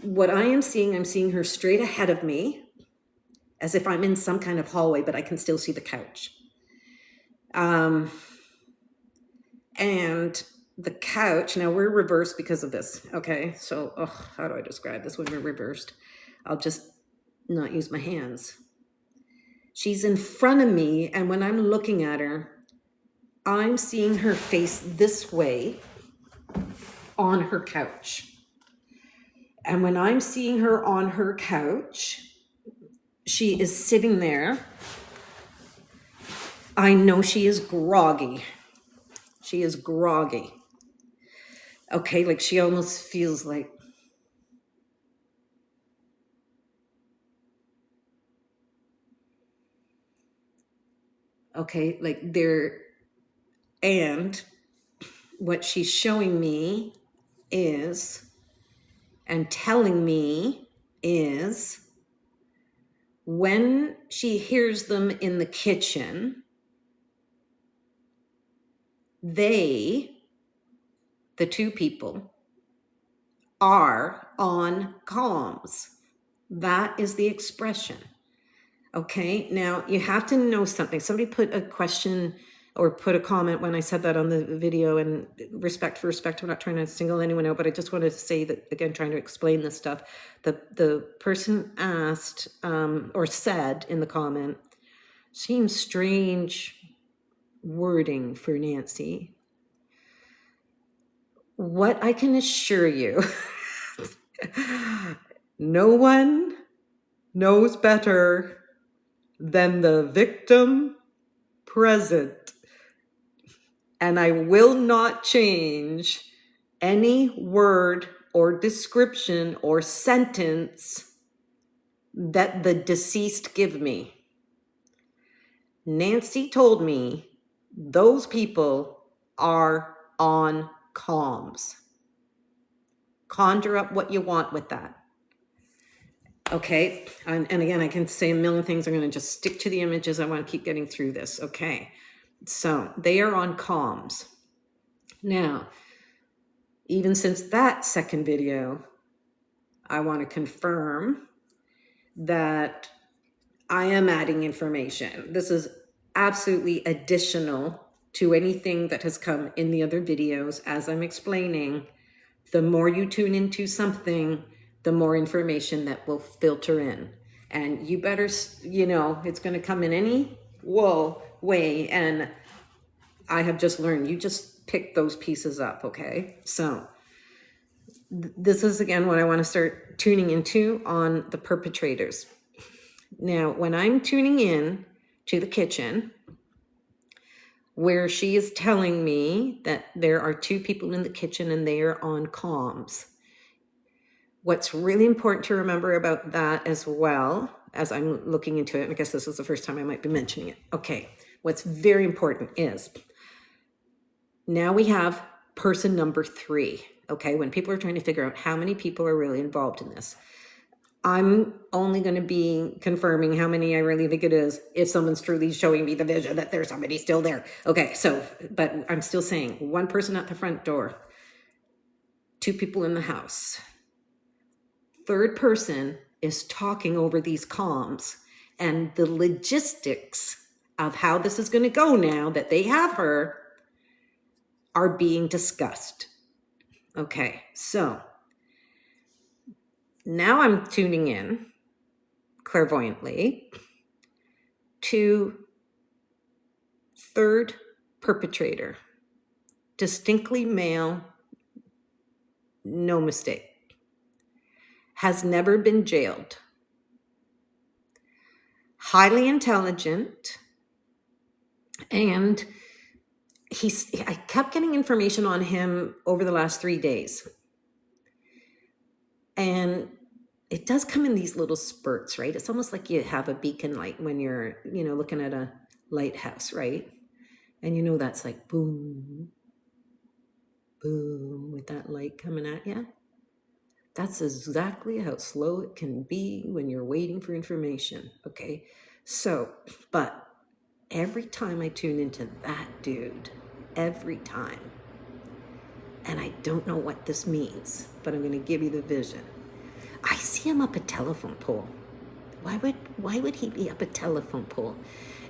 [SPEAKER 1] what I am seeing, I'm seeing her straight ahead of me, as if I'm in some kind of hallway, but I can still see the couch. And the couch, now we're reversed because of this. Okay, so how do I describe this when we're reversed? I'll just not use my hands. She's in front of me, and when I'm looking at her, I'm seeing her face this way on her couch. And when I'm seeing her on her couch, she is sitting there. I know she is groggy. She is groggy. Okay, like she almost feels like, okay, like they're, and what she's showing me is, and telling me is, when she hears them in the kitchen, they, the two people, are on comms. That is the expression. Okay, now you have to know something. Somebody put a question or put a comment when I said that on the video, and respect for respect, I'm not trying to single anyone out, but I just want to say that, again, trying to explain this stuff. The person asked or said in the comment, seems strange wording for Nancy. What I can assure you, no one knows better than the victim present. And I will not change any word or description or sentence that the deceased give me. Nancy told me those people are on comms. Conjure up what you want with that. Okay, and again, I can say a million things. I'm going to just stick to the images. I want to keep getting through this. Okay, so they are on comms. Now, even since that second video, I want to confirm that I am adding information. This is absolutely additional to anything that has come in the other videos. As I'm explaining, the more you tune into something, the more information that will filter in. And you better, you know, it's going to come in any way. And I have just learned, you just pick those pieces up, okay? So this is, again, what I want to start tuning into on the perpetrators. Now, when I'm tuning in to the kitchen, where she is telling me that there are two people in the kitchen and they are on comms, what's really important to remember about that as well, as I'm looking into it, and I guess this is the first time I might be mentioning it. Okay, what's very important is, now we have person number 3, okay? When people are trying to figure out how many people are really involved in this, I'm only going to be confirming how many I really think it is if someone's truly showing me the vision that there's somebody still there. Okay, so, but I'm still saying 1 person at the front door, 2 people in the house. 3rd person is talking over these comms, and the logistics of how this is going to go now that they have her are being discussed. Okay, so now I'm tuning in clairvoyantly to third perpetrator, distinctly male, no mistake, has never been jailed, highly intelligent, and I kept getting information on him over the last 3 days. And it does come in these little spurts, right? It's almost like you have a beacon light when you're, looking at a lighthouse, right? And that's like boom, boom, with that light coming at you. That's exactly how slow it can be when you're waiting for information, okay? So, but every time I tune into that dude, every time, and I don't know what this means, but I'm going to give you the vision. I see him up a telephone pole. Why would he be up a telephone pole?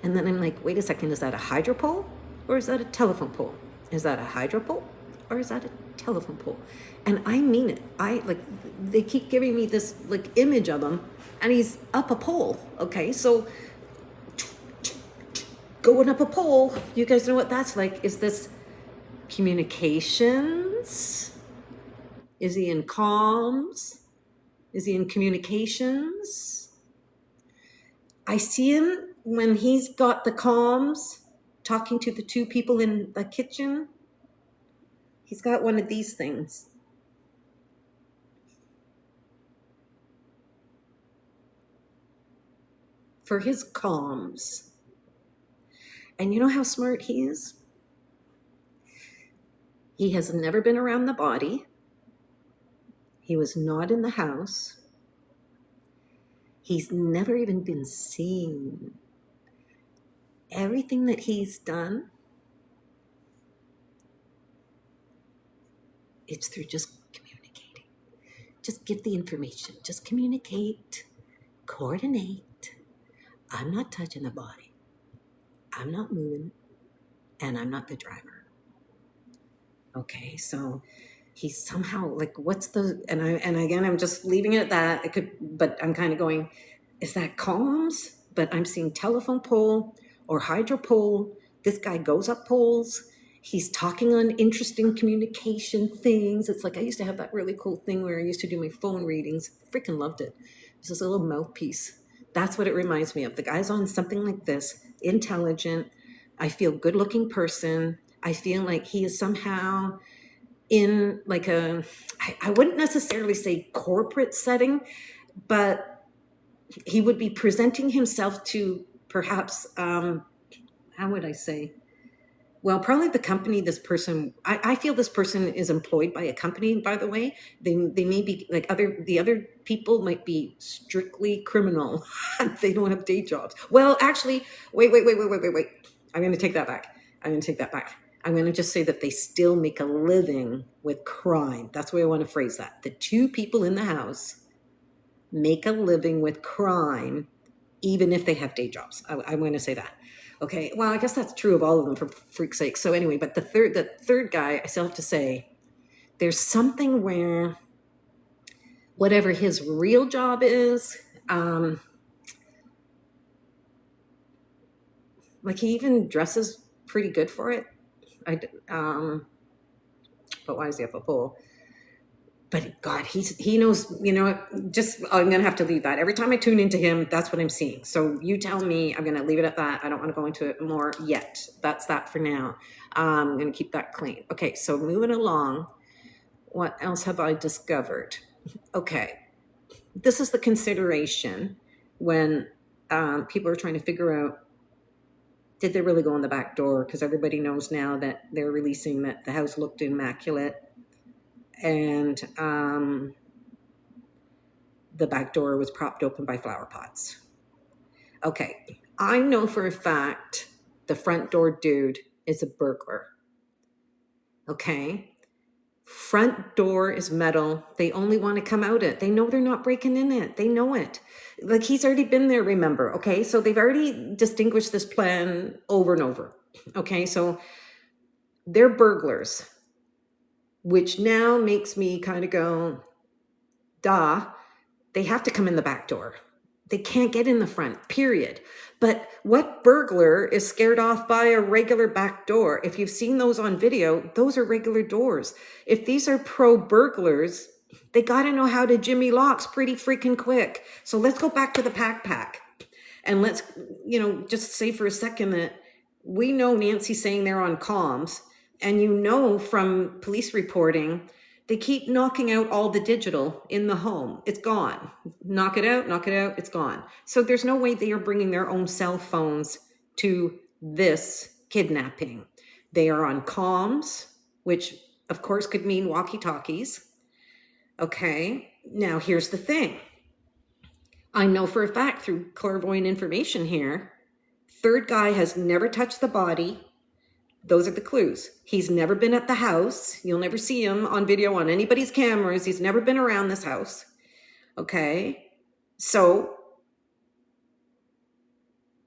[SPEAKER 1] And then I'm like, wait a second, is that a hydro pole or is that a telephone pole? Is that a hydro pole or is that a telephone pole? And I mean it. They keep giving me this image of him, and he's up a pole. Okay, so going up a pole, you guys know what that's like. Is this communications? Is he in comms? Is he in communications? I see him when he's got the comms talking to the two people in the kitchen. He's got one of these things. For his comms. And you know how smart he is? He has never been around the body. He was not in the house. He's never even been seen. Everything that he's done, it's through just communicating. Just give the information. Just communicate. Coordinate. I'm not touching the body. I'm not moving. And I'm not the driver. Okay, so he's somehow what's the, and again, I'm just leaving it at that. It could, but I'm kind of going, is that comms? But I'm seeing telephone pole or hydro pole. This guy goes up poles. He's talking on interesting communication things. It's like I used to have that really cool thing where I used to do my phone readings. Freaking loved it. It's just a little mouthpiece. That's what it reminds me of. The guy's on something like this, intelligent. I feel good-looking person. I feel like he is somehow in I wouldn't necessarily say corporate setting, but he would be presenting himself to perhaps, how would I say? Well, probably the company this person, I feel this person is employed by a company, by the way. They may be the other people might be strictly criminal. They don't have day jobs. Well, actually, wait. I'm going to take that back. I'm going to just say that they still make a living with crime. That's the way I want to phrase that. The two people in the house make a living with crime, even if they have day jobs. I'm going to say that. Okay, well, I guess that's true of all of them, for freak's sake. So anyway, but the third guy, I still have to say, there's something where whatever his real job is, he even dresses pretty good for it. But why is he up a pole? But God, he knows, just, I'm going to have to leave that. Every time I tune into him, that's what I'm seeing. So you tell me, I'm going to leave it at that. I don't want to go into it more yet. That's that for now. I'm going to keep that clean. Okay, so moving along, what else have I discovered? Okay, this is the consideration when people are trying to figure out, did they really go in the back door? Because everybody knows now that they're releasing that the house looked immaculate. And the back door was propped open by flower pots. Okay, I know for a fact the front door dude is a burglar. Okay, front door is metal. They only want to come out it. They know they're not breaking in it. They know it. He's already been there, remember. Okay, so they've already distinguished this plan over and over. Okay, so they're burglars, which now makes me kind of go, duh, they have to come in the back door. They can't get in the front, period. But what burglar is scared off by a regular back door? If you've seen those on video, those are regular doors. If these are pro burglars, they got to know how to jimmy locks pretty freaking quick. So let's go back to the pack. And let's, just say for a second that we know Nancy's saying they're on comms. And from police reporting, they keep knocking out all the digital in the home. It's gone. Knock it out, it's gone. So there's no way they are bringing their own cell phones to this kidnapping. They are on comms, which of course could mean walkie-talkies. Okay, now here's the thing. I know for a fact through clairvoyant information here, third guy has never touched the body. Those are the clues. He's never been at the house. You'll never see him on video on anybody's cameras. He's never been around this house. Okay. So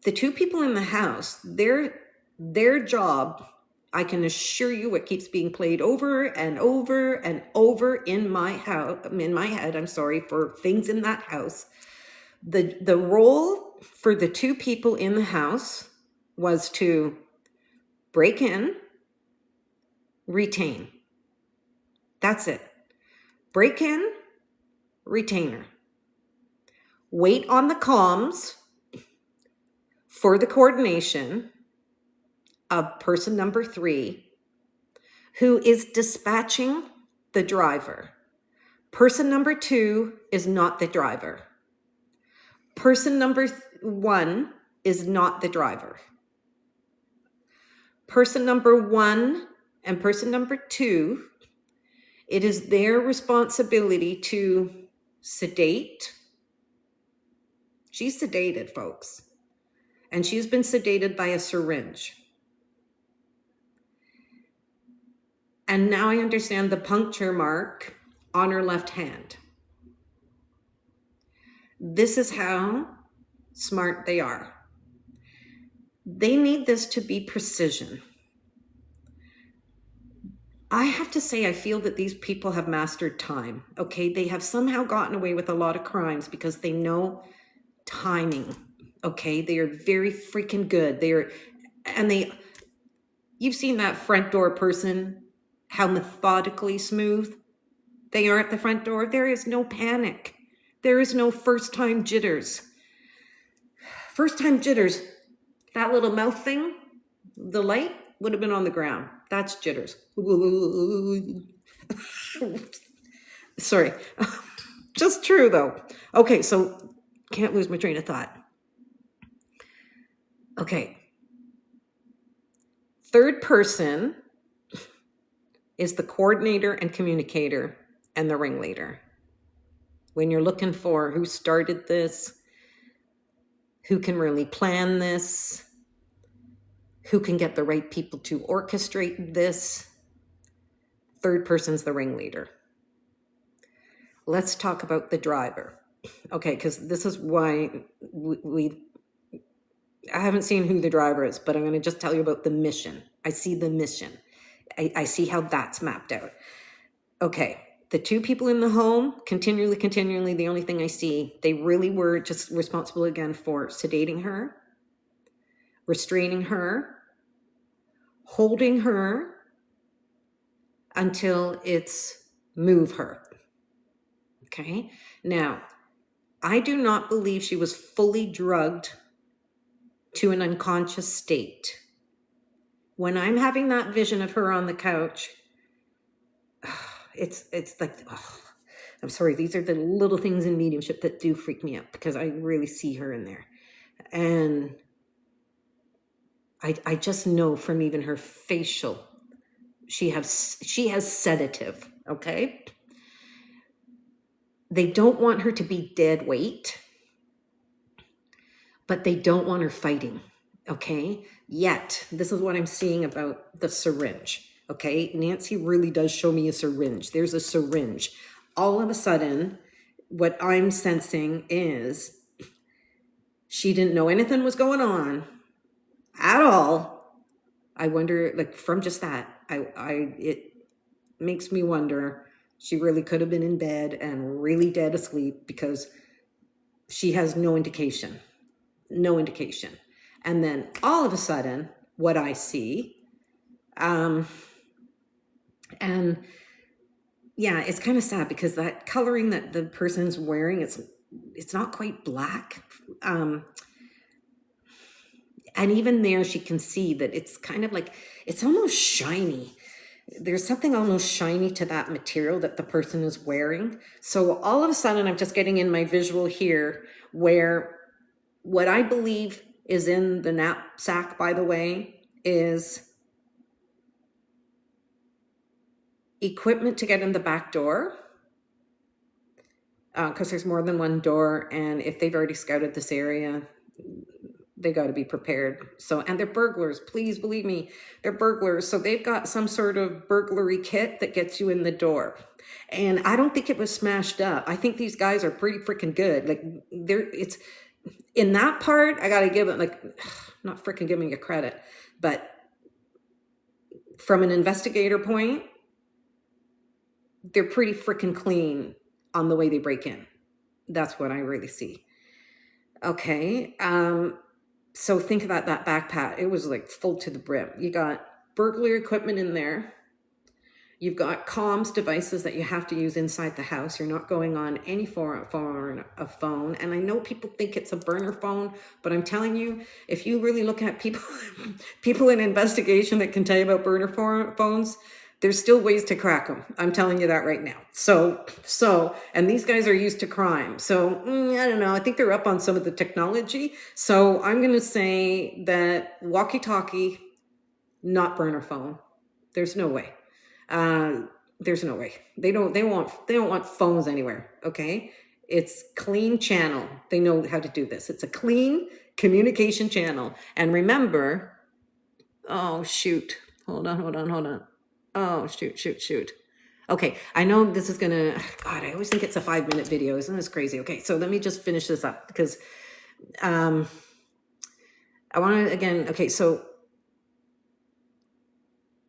[SPEAKER 1] the two people in the house, their job, I can assure you what keeps being played over and over and over in my head, for things in that house. The role for the two people in the house was to break in, retain. That's it. Break in, retainer. Wait on the comms for the coordination of person number 3, who is dispatching the driver. Person number 2 is not the driver. Person number 1 is not the driver. Person number 1 and person number 2, it is their responsibility to sedate. She's sedated, folks. And she's been sedated by a syringe. And now I understand the puncture mark on her left hand. This is how smart they are. They need this to be precision. I have to say, I feel that these people have mastered time. Okay, they have somehow gotten away with a lot of crimes because they know timing. Okay, they are very freaking good. You've seen that front door person, how methodically smooth they are at the front door. There is no panic. There is no first time jitters. First time jitters, that little mouth thing, the light would have been on the ground. That's jitters. Sorry. Just true though. Okay, so can't lose my train of thought. Okay. Third person is the coordinator and communicator and the ringleader. When you're looking for who started this, who can really plan this, who can get the right people to orchestrate this, third person's the ringleader. Let's talk about the driver. Okay, because this is why I haven't seen who the driver is, but I'm going to just tell you about the mission. I see the mission. I see how that's mapped out. Okay, the two people in the home, continually, the only thing I see, they really were just responsible again for sedating her, restraining her, holding her until it's move her. Okay, now, I do not believe she was fully drugged to an unconscious state. When I'm having that vision of her on the couch, it's like, I'm sorry, these are the little things in mediumship that do freak me out because I really see her in there. And I just know from even her facial, she has sedative, okay? They don't want her to be dead weight, but they don't want her fighting, okay? Yet, this is what I'm seeing about the syringe, okay? Nancy really does show me a syringe. There's a syringe. All of a sudden, what I'm sensing is she didn't know anything was going on at all. I wonder, like, from just that, it makes me wonder, she really could have been in bed and really dead asleep because she has no indication, no indication. And then all of a sudden, what I see, and yeah, it's kind of sad because that coloring that the person's wearing, it's not quite black. And even there, she can see that it's kind of like, it's almost shiny. There's something almost shiny to that material that the person is wearing. So all of a sudden, I'm just getting in my visual here where what I believe is in the knapsack, by the way, is equipment to get in the back door, because there's more than one door, and if they've already scouted this area, they got to be prepared. So, and they're burglars, please believe me, they're burglars. So they've got some sort of burglary kit that gets you in the door. And I don't think it was smashed up. I think these guys are pretty freaking good. Like, it's in that part, I got to give it, like, not freaking giving you credit, but from an investigator point, they're pretty freaking clean on the way they break in. That's what I really see. Okay. So think about that backpack. It was like full to the brim. You got burglary equipment in there. You've got comms devices that you have to use inside the house. You're not going on any form of phone. And I know people think it's a burner phone, but I'm telling you, if you really look at people in investigation that can tell you about burner phones, there's still ways to crack them. I'm telling you that right now. So, and these guys are used to crime. So I don't know. I think they're up on some of the technology. So I'm going to say that walkie-talkie, not burner phone. There's no way. There's no way. They don't want phones anywhere. Okay. It's clean channel. They know how to do this. It's a clean communication channel. And remember, oh shoot. Hold on. Oh, shoot. Okay, I know this is gonna, God, I always think it's a 5-minute video. Isn't this crazy? Okay, so let me just finish this up because I want to, again, okay, so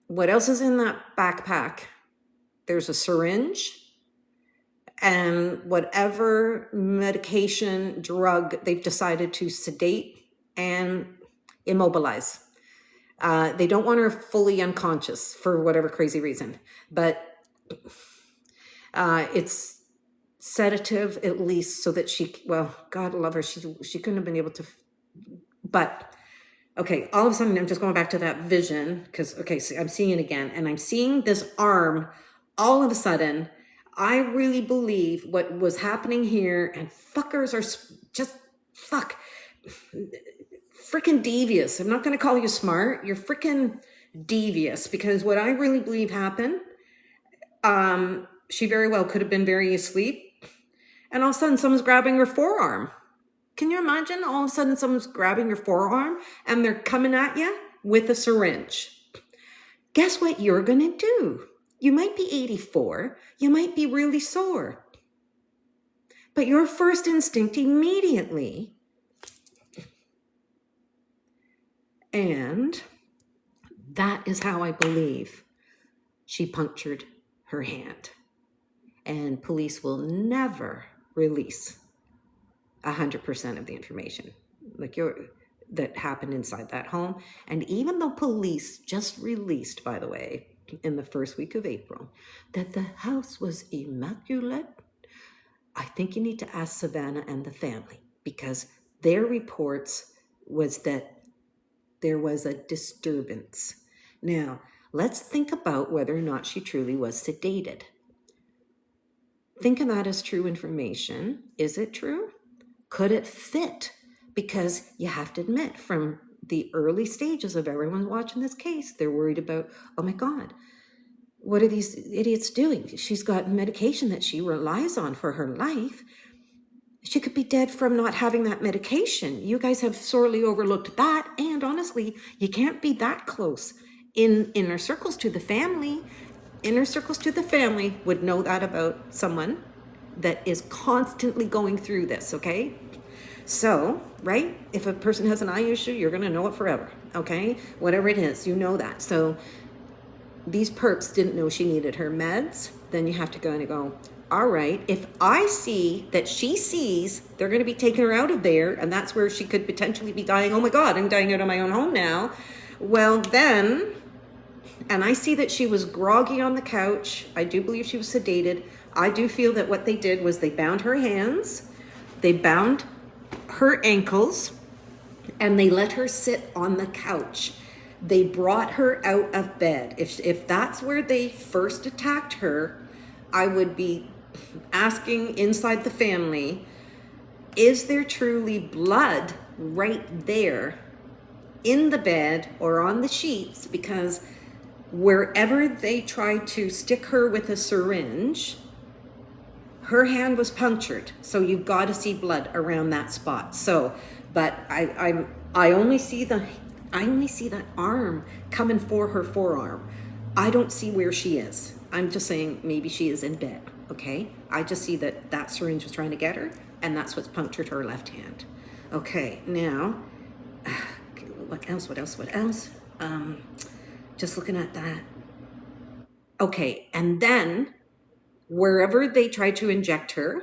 [SPEAKER 1] what else is in that backpack? There's a syringe and whatever medication, drug they've decided to sedate and immobilize. They don't want her fully unconscious for whatever crazy reason, but it's sedative at least so that she, well, God love her, she couldn't have been able to, but okay, all of a sudden I'm just going back to that vision because, okay, so I'm seeing it again and I'm seeing this arm all of a sudden. I really believe what was happening here, and fuckers are just, fuck, freaking devious. I'm not going to call you smart. You're freaking devious because what I really believe happened, she very well could have been very asleep and all of a sudden someone's grabbing her forearm. Can you imagine? All of a sudden someone's grabbing your forearm and they're coming at you with a syringe. Guess what you're going to do? You might be 84. You might be really sore. But your first instinct immediately, and that is how I believe she punctured her hand. And police will never release 100% of the information that happened inside that home. And even though police just released, by the way, in the first week of April, that the house was immaculate, I think you need to ask Savannah and the family because their reports was that there was a disturbance. Now, let's think about whether or not she truly was sedated. Think of that as true information. Is it true? Could it fit? Because you have to admit, from the early stages of everyone watching this case, they're worried about, oh my God, what are these idiots doing? She's got medication that she relies on for her life. She could be dead from not having that medication. You guys have sorely overlooked that. And honestly, you can't be that close. In inner circles to the family, would know that about someone that is constantly going through this, okay? So, right? If a person has an eye issue, you're going to know it forever, okay? Whatever it is, you know that. So these perps didn't know she needed her meds. Then you have to go, all right, if I see that she sees they're going to be taking her out of there, and that's where she could potentially be dying, oh my God, I'm dying out of my own home now. Well, then, and I see that she was groggy on the couch. I do believe she was sedated. I do feel that what they did was they bound her hands, they bound her ankles, and they let her sit on the couch. They brought her out of bed. If that's where they first attacked her, I would be asking inside the family, is there truly blood right there in the bed or on the sheets? Because wherever they tried to stick her with a syringe, her hand was punctured. So you've got to see blood around that spot. So, but I only see the arm coming for her forearm. I don't see where she is. I'm just saying maybe she is in bed, okay? I just see that syringe was trying to get her, and that's what's punctured her left hand. Okay, now, what else? Just looking at that. Okay, and then wherever they tried to inject her,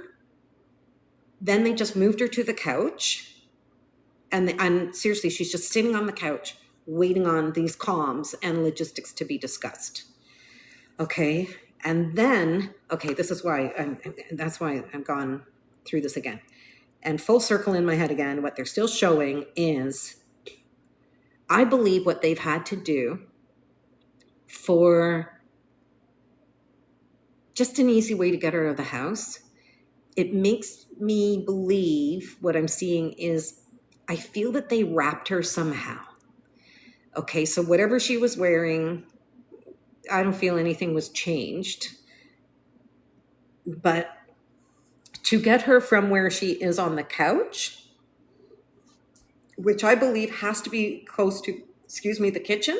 [SPEAKER 1] then they just moved her to the couch. And seriously, she's just sitting on the couch waiting on these comms and logistics to be discussed. Okay. And then, okay, that's why I've gone through this again. And full circle in my head again, what they're still showing is, I believe what they've had to do for just an easy way to get her out of the house, it makes me believe what I'm seeing is, I feel that they wrapped her somehow. Okay, so whatever she was wearing, I don't feel anything was changed. But to get her from where she is on the couch, which I believe has to be close to, the kitchen,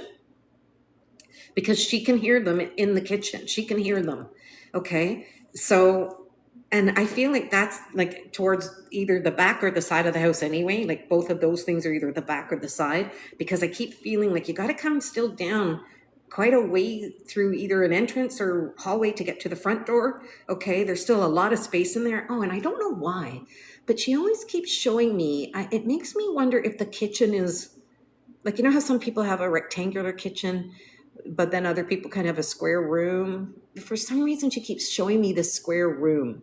[SPEAKER 1] because she can hear them in the kitchen. She can hear them. Okay, so, and I feel like that's like towards either the back or the side of the house anyway. Like both of those things are either the back or the side, because I keep feeling like you got to come still down quite a way through either an entrance or hallway to get to the front door. Okay, there's still a lot of space in there. Oh, and I don't know why, but she always keeps showing me, it makes me wonder if the kitchen is, like, you know how some people have a rectangular kitchen, but then other people kind of have a square room? For some reason, she keeps showing me this square room,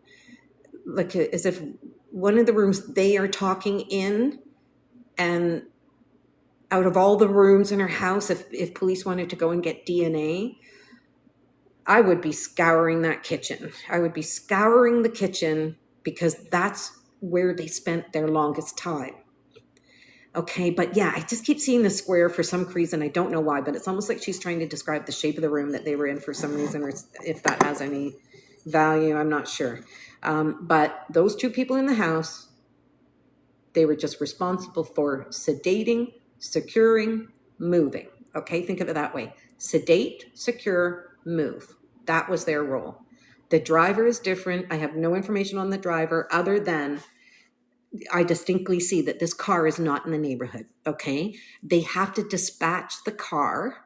[SPEAKER 1] like as if one of the rooms they are talking in, and out of all the rooms in her house, if police wanted to go and get DNA, I would be scouring that kitchen. I would be scouring the kitchen, because that's where they spent their longest time. Okay, but yeah, I just keep seeing the square for some reason. I don't know why, but it's almost like she's trying to describe the shape of the room that they were in for some reason, or if that has any value, I'm not sure. But those two people in the house, they were just responsible for sedating, securing, moving. Okay, think of it that way. Sedate, secure, move. That was their role. The driver is different. I have no information on the driver other than I distinctly see that this car is not in the neighborhood. Okay, they have to dispatch the car,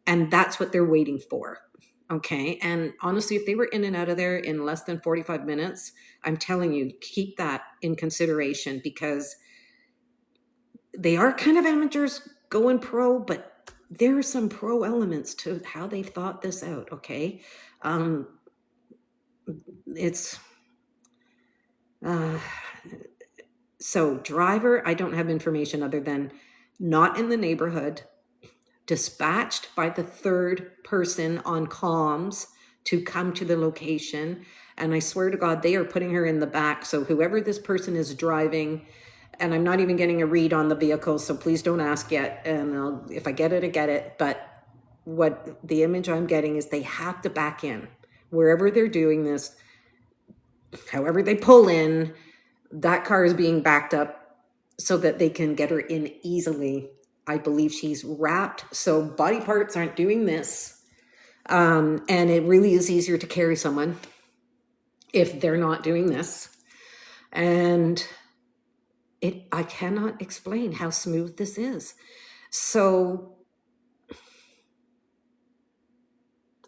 [SPEAKER 1] and that's what they're waiting for. Okay, and honestly, if they were in and out of there in less than 45 minutes, I'm telling you, keep that in consideration, because they are kind of amateurs going pro, but there are some pro elements to how they've thought this out. Okay, it's so driver, I don't have information other than not in the neighborhood, dispatched by the third person on comms to come to the location. And I swear to God, they are putting her in the back. So whoever this person is driving, and I'm not even getting a read on the vehicle, so please don't ask yet. And if I get it, I get it. But what the image I'm getting is they have to back in. Wherever they're doing this, however they pull in, that car is being backed up so that they can get her in easily. I believe she's wrapped, so body parts aren't doing this. And it really is easier to carry someone if they're not doing this. And I cannot explain how smooth this is. So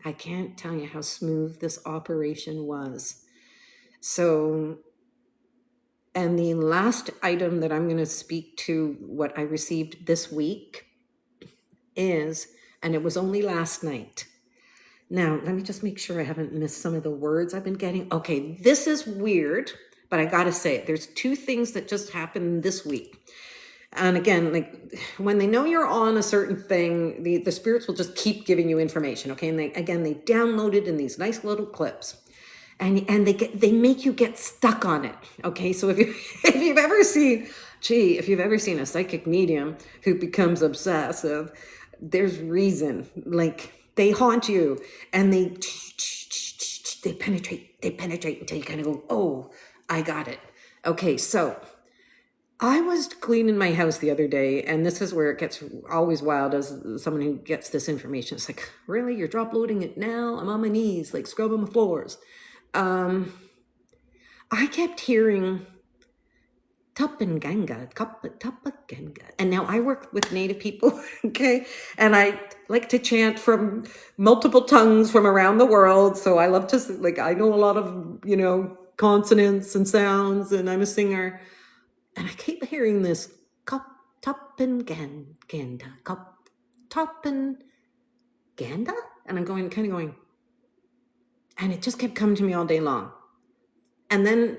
[SPEAKER 1] I can't tell you how smooth this operation was. So, and the last item that I'm going to speak to what I received this week is, and it was only last night. Now, let me just make sure I haven't missed some of the words I've been getting. Okay, this is weird, but I got to say it. There's two things that just happened this week. And again, like when they know you're on a certain thing, the spirits will just keep giving you information. Okay. And they download it in these nice little clips. And they make you get stuck on it. Okay. So if you've ever seen a psychic medium who becomes obsessive, there's reason. Like they haunt you and they penetrate until you kind of go, oh, I got it. Okay. So I was cleaning my house the other day, and this is where it gets always wild as someone who gets this information. It's like, really? You're drop loading it now? I'm on my knees, like scrubbing my floors. I kept hearing Tapenganga, Tapenganga. And now I work with Native people, okay? And I like to chant from multiple tongues from around the world. So I love to, like, I know a lot of, consonants and sounds, and I'm a singer. And I keep hearing this Tapenganda, Tapenganda. And I'm kind of going, and it just kept coming to me all day long. And then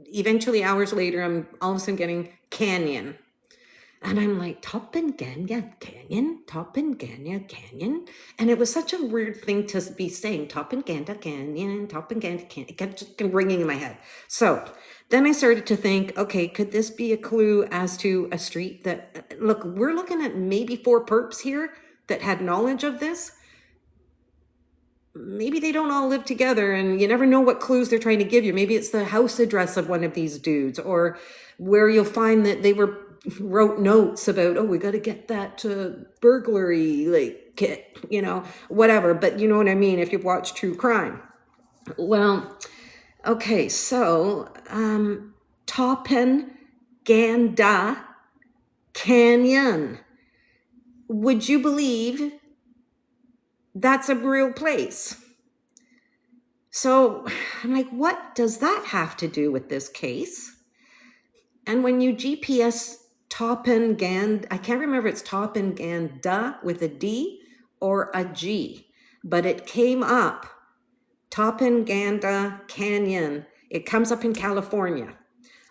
[SPEAKER 1] eventually hours later, I'm all of a sudden getting canyon. And I'm like, Tapenganda Canyon, Tapenganda Canyon. And it was such a weird thing to be saying, Tapenganda Canyon, Tapenganda Canyon. It kept just ringing in my head. So then I started to think, okay, could this be a clue as to a street that, look, we're looking at maybe 4 perps here that had knowledge of this. Maybe they don't all live together and you never know what clues they're trying to give you. Maybe it's the house address of one of these dudes, or where you'll find that they wrote notes about, oh, we got to get that burglary, like kit, whatever. But you know what I mean? If you've watched true crime. Well, okay. So, Tapenganda Canyon. Would you believe that's a real place? So I'm like, what does that have to do with this case? And when you GPS Tapenganda, I can't remember if it's Tapenganda with a D or a G, but it came up, Tapenganda Canyon. It comes up in California.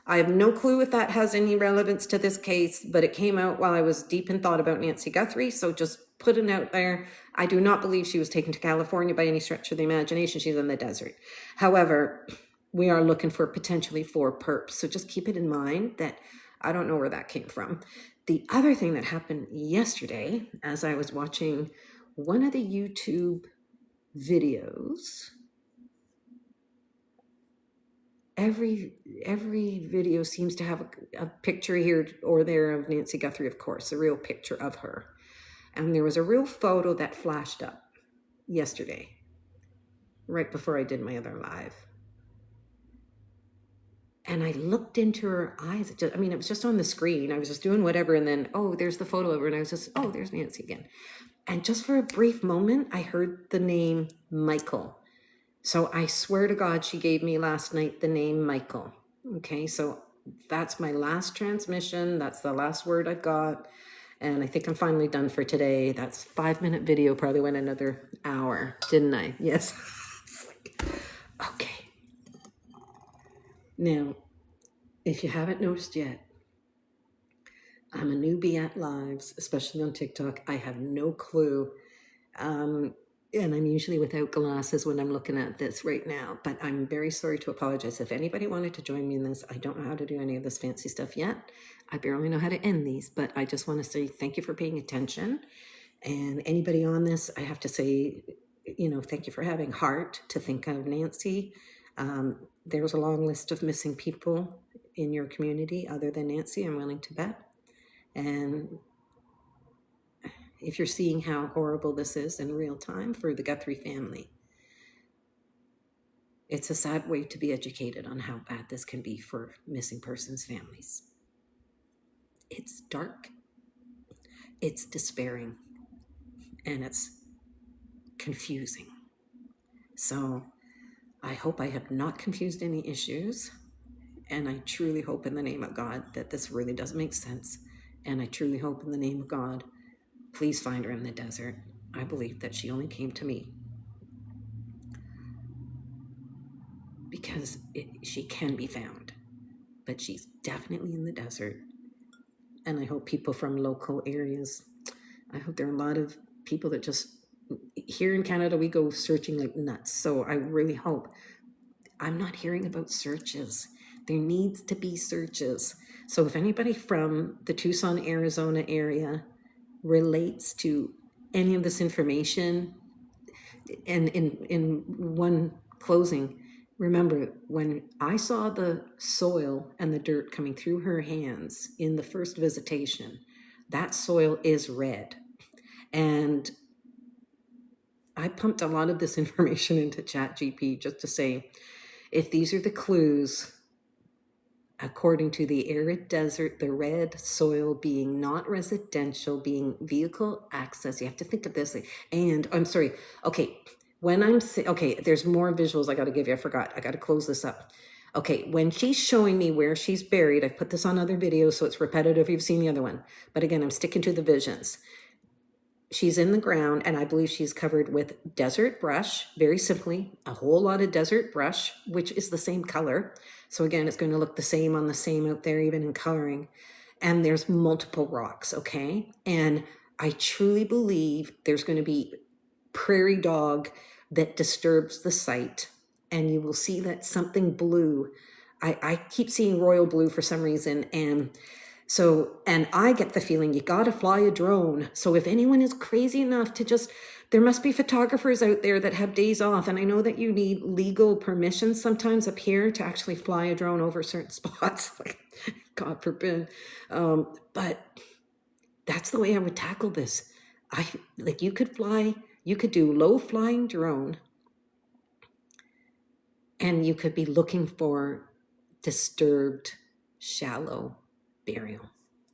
[SPEAKER 1] I have no clue if that has any relevance to this case, but it came out while I was deep in thought about Nancy Guthrie. So just put it out there. I do not believe she was taken to California by any stretch of the imagination. She's in the desert. However, we are looking for potentially 4 perps. So just keep it in mind that I don't know where that came from. The other thing that happened yesterday, as I was watching one of the YouTube videos, every video seems to have a picture here or there of Nancy Guthrie, of course, a real picture of her. And there was a real photo that flashed up yesterday, right before I did my other live. And I looked into her eyes. It was just on the screen. I was just doing whatever. And then, oh, there's the photo of her. And I was just, oh, there's Nancy again. And just for a brief moment, I heard the name Michael. So I swear to God, she gave me last night the name Michael. Okay, so that's my last transmission. That's the last word I've got. And I think I'm finally done for today. That's 5-minute video, probably went another hour, didn't I? Yes. Okay. Now, if you haven't noticed yet, I'm a newbie at lives, especially on TikTok. I have no clue. And I'm usually without glasses when I'm looking at this right now, but I'm very sorry to apologize. If anybody wanted to join me in this, I don't know how to do any of this fancy stuff yet. I barely know how to end these, but I just want to say thank you for paying attention. And anybody on this, I have to say, thank you for having heart to think of Nancy. There's a long list of missing people in your community other than Nancy, I'm willing to bet. And if you're seeing how horrible this is in real time for the Guthrie family, it's a sad way to be educated on how bad this can be for missing persons' families. It's dark, it's despairing, and it's confusing. So I hope I have not confused any issues. And I truly hope in the name of God that this really does make sense. And I truly hope in the name of God, please find her in the desert. I believe that she only came to me because she can be found. But she's definitely in the desert. And I hope people from local areas, I hope there are a lot of people that just, here in Canada, we go searching like nuts. So I really hope, I'm not hearing about searches. There needs to be searches. So if anybody from the Tucson, Arizona area relates to any of this information, and in one closing, remember when I saw the soil and the dirt coming through her hands in the first visitation, that soil is red. And I pumped a lot of this information into ChatGPT just to say, if these are the clues, according to the arid desert, the red soil being not residential, being vehicle access, you have to think of this. And I'm sorry, okay, when I'm saying, okay, there's more visuals I got to give you. I forgot. I got to close this up. Okay, when she's showing me where she's buried, I've put this on other videos, so it's repetitive. You've seen the other one. But again, I'm sticking to the visions. She's in the ground, and I believe she's covered with desert brush, very simply, a whole lot of desert brush, which is the same color. So again, it's going to look the same on the same out there, even in coloring. And there's multiple rocks, okay? And I truly believe there's going to be prairie dog that disturbs the site. And you will see that something blue. I keep seeing royal blue for some reason, and so, and I get the feeling you got to fly a drone. So if anyone is crazy enough to just, there must be photographers out there that have days off. And I know that you need legal permission sometimes up here to actually fly a drone over certain spots. Like, God forbid. But that's the way I would tackle this. You could fly, you could do low flying drone, and you could be looking for disturbed, shallow burial.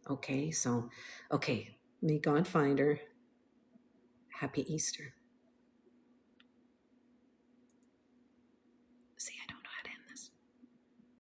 [SPEAKER 1] Okay, so, okay, may God find her. Happy Easter. See, I don't